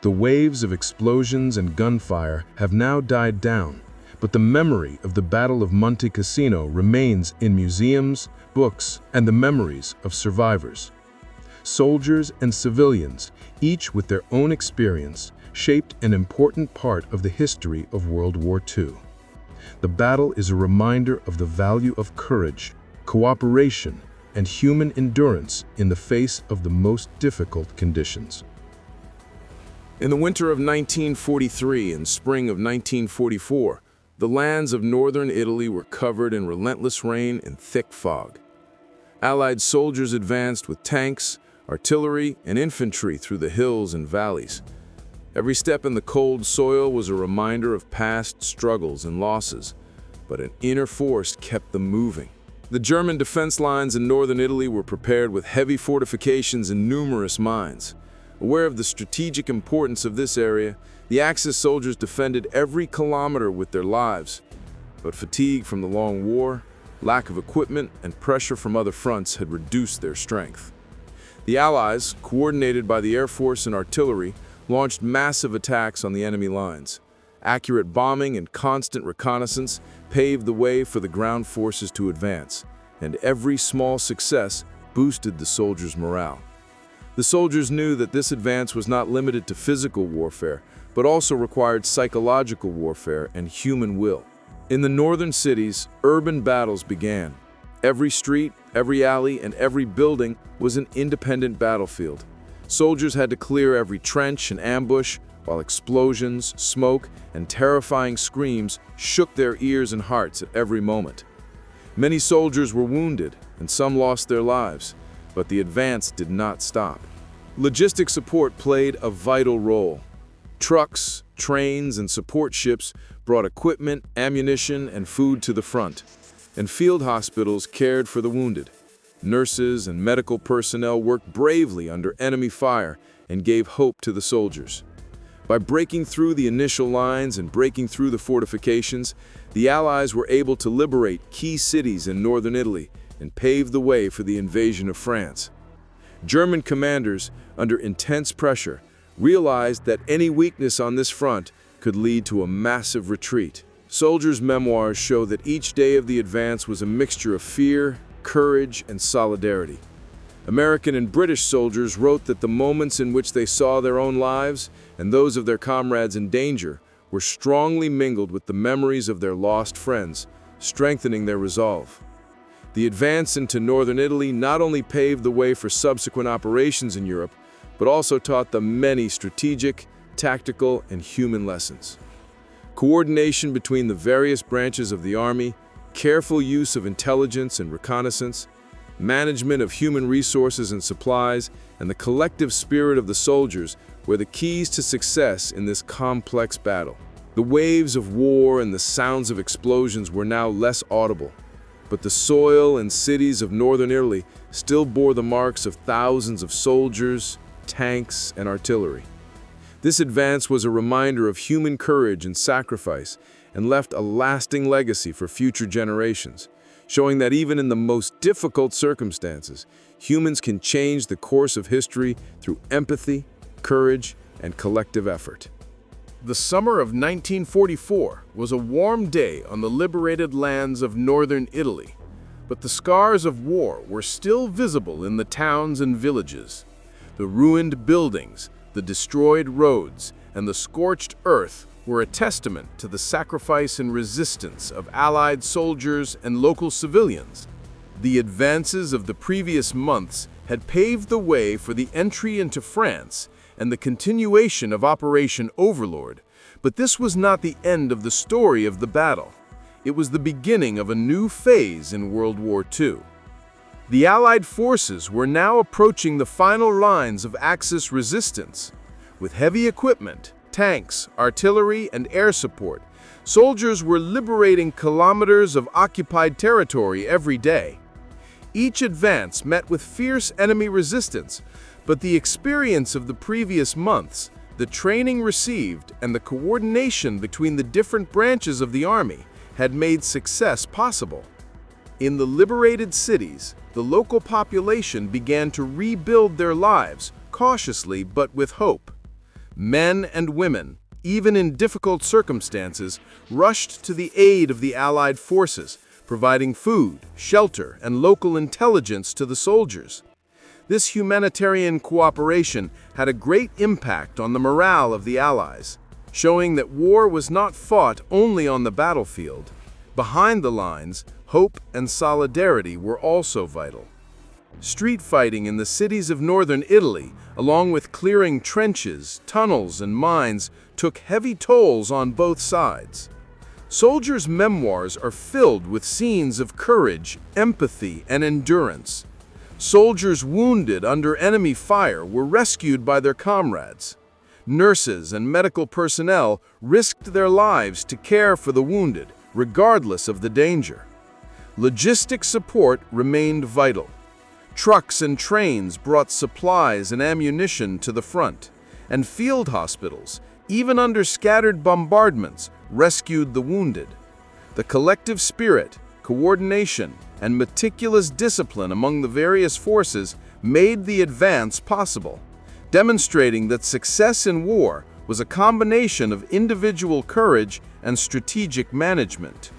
The waves of explosions and gunfire have now died down, but the memory of the Battle of Monte Cassino remains in museums, books, and the memories of survivors. Soldiers and civilians, each with their own experience, shaped an important part of the history of World War II. The battle is a reminder of the value of courage, cooperation, and human endurance in the face of the most difficult conditions. In the winter of 1943 and spring of 1944, the lands of northern Italy were covered in relentless rain and thick fog. Allied soldiers advanced with tanks, artillery, and infantry through the hills and valleys. Every step in the cold soil was a reminder of past struggles and losses, but an inner force kept them moving. The German defense lines in northern Italy were prepared with heavy fortifications and numerous mines. Aware of the strategic importance of this area, the Axis soldiers defended every kilometer with their lives. But fatigue from the long war, lack of equipment, and pressure from other fronts had reduced their strength. The Allies, coordinated by the Air Force and artillery, launched massive attacks on the enemy lines. Accurate bombing and constant reconnaissance paved the way for the ground forces to advance, and every small success boosted the soldiers' morale. The soldiers knew that this advance was not limited to physical warfare, but also required psychological warfare and human will. In the northern cities, urban battles began. Every street, every alley, and every building was an independent battlefield. Soldiers had to clear every trench and ambush, while explosions, smoke, and terrifying screams shook their ears and hearts at every moment. Many soldiers were wounded, and some lost their lives, but the advance did not stop. Logistic support played a vital role. Trucks, trains, and support ships brought equipment, ammunition, and food to the front, and field hospitals cared for the wounded. Nurses and medical personnel worked bravely under enemy fire and gave hope to the soldiers. By breaking through the initial lines and breaking through the fortifications, the Allies were able to liberate key cities in northern Italy and pave the way for the invasion of France. German commanders, under intense pressure, realized that any weakness on this front could lead to a massive retreat. Soldiers' memoirs show that each day of the advance was a mixture of fear, courage, and solidarity. American and British soldiers wrote that the moments in which they saw their own lives and those of their comrades in danger were strongly mingled with the memories of their lost friends, strengthening their resolve. The advance into northern Italy not only paved the way for subsequent operations in Europe, but also taught them many strategic, tactical, and human lessons. Coordination between the various branches of the army, careful use of intelligence and reconnaissance, management of human resources and supplies, and the collective spirit of the soldiers were the keys to success in this complex battle. The waves of war and the sounds of explosions were now less audible, but the soil and cities of northern Italy still bore the marks of thousands of soldiers, tanks, and artillery. This advance was a reminder of human courage and sacrifice and left a lasting legacy for future generations, showing that even in the most difficult circumstances, humans can change the course of history through empathy, courage, and collective effort. The summer of 1944 was a warm day on the liberated lands of northern Italy, but the scars of war were still visible in the towns and villages. The ruined buildings, the destroyed roads, and the scorched earth were a testament to the sacrifice and resistance of Allied soldiers and local civilians. The advances of the previous months had paved the way for the entry into France and the continuation of Operation Overlord, but this was not the end of the story of the battle. It was the beginning of a new phase in World War II. The Allied forces were now approaching the final lines of Axis resistance. With heavy equipment, tanks, artillery, and air support, soldiers were liberating kilometers of occupied territory every day. Each advance met with fierce enemy resistance, but the experience of the previous months, the training received, and the coordination between the different branches of the army had made success possible. In the liberated cities, the local population began to rebuild their lives, cautiously but with hope. Men and women, even in difficult circumstances, rushed to the aid of the Allied forces, providing food, shelter, and local intelligence to the soldiers. This humanitarian cooperation had a great impact on the morale of the Allies, showing that war was not fought only on the battlefield. Behind the lines, hope and solidarity were also vital. Street fighting in the cities of northern Italy, along with clearing trenches, tunnels, and mines, took heavy tolls on both sides. Soldiers' memoirs are filled with scenes of courage, empathy, and endurance. Soldiers wounded under enemy fire were rescued by their comrades. Nurses and medical personnel risked their lives to care for the wounded, regardless of the danger. Logistic support remained vital. Trucks and trains brought supplies and ammunition to the front, and field hospitals, even under scattered bombardments, rescued the wounded. The collective spirit, coordination, and meticulous discipline among the various forces made the advance possible, demonstrating that success in war was a combination of individual courage and strategic management.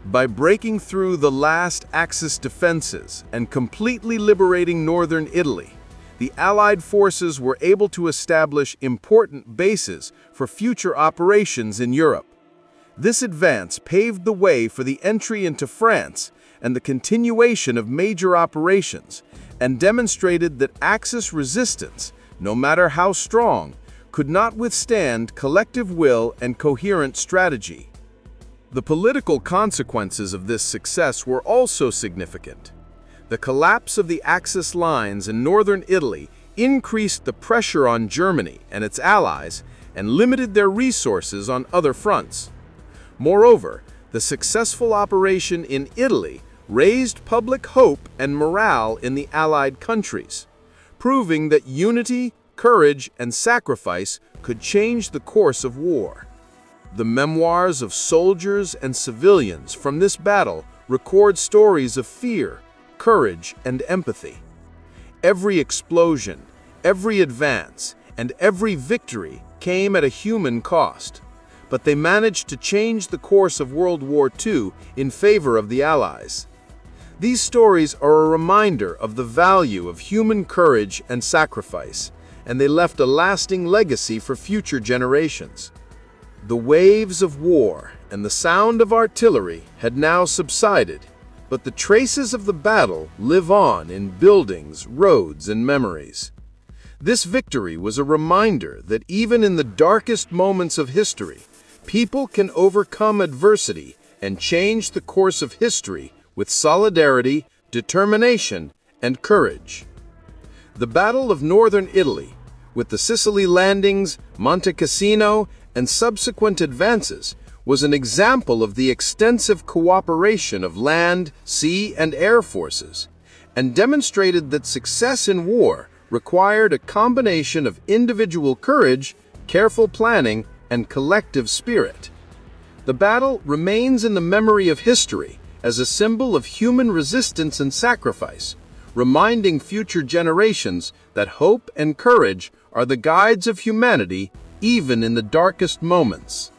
By breaking through the last Axis defenses and completely liberating northern Italy, the Allied forces were able to establish important bases for future operations in Europe. This advance paved the way for the entry into France and the continuation of major operations, and demonstrated that Axis resistance, no matter how strong, could not withstand collective will and coherent strategy. The political consequences of this success were also significant. The collapse of the Axis lines in northern Italy increased the pressure on Germany and its allies and limited their resources on other fronts. Moreover, the successful operation in Italy raised public hope and morale in the Allied countries, proving that unity, courage, and sacrifice could change the course of war. The memoirs of soldiers and civilians from this battle record stories of fear, courage, and empathy. Every explosion, every advance, and every victory came at a human cost, but they managed to change the course of World War II in favor of the Allies. These stories are a reminder of the value of human courage and sacrifice, and they left a lasting legacy for future generations. The waves of war and the sound of artillery had now subsided, but the traces of the battle live on in buildings, roads, and memories. This victory was a reminder that even in the darkest moments of history, people can overcome adversity and change the course of history with solidarity, determination, and courage. The Battle of Northern Italy, with the Sicily landings, Monte Cassino, and subsequent advances, was an example of the extensive cooperation of land, sea, and air forces, and demonstrated that success in war required a combination of individual courage, careful planning, and collective spirit. The battle remains in the memory of history as a symbol of human resistance and sacrifice, reminding future generations that hope and courage are the guides of humanity even in the darkest moments.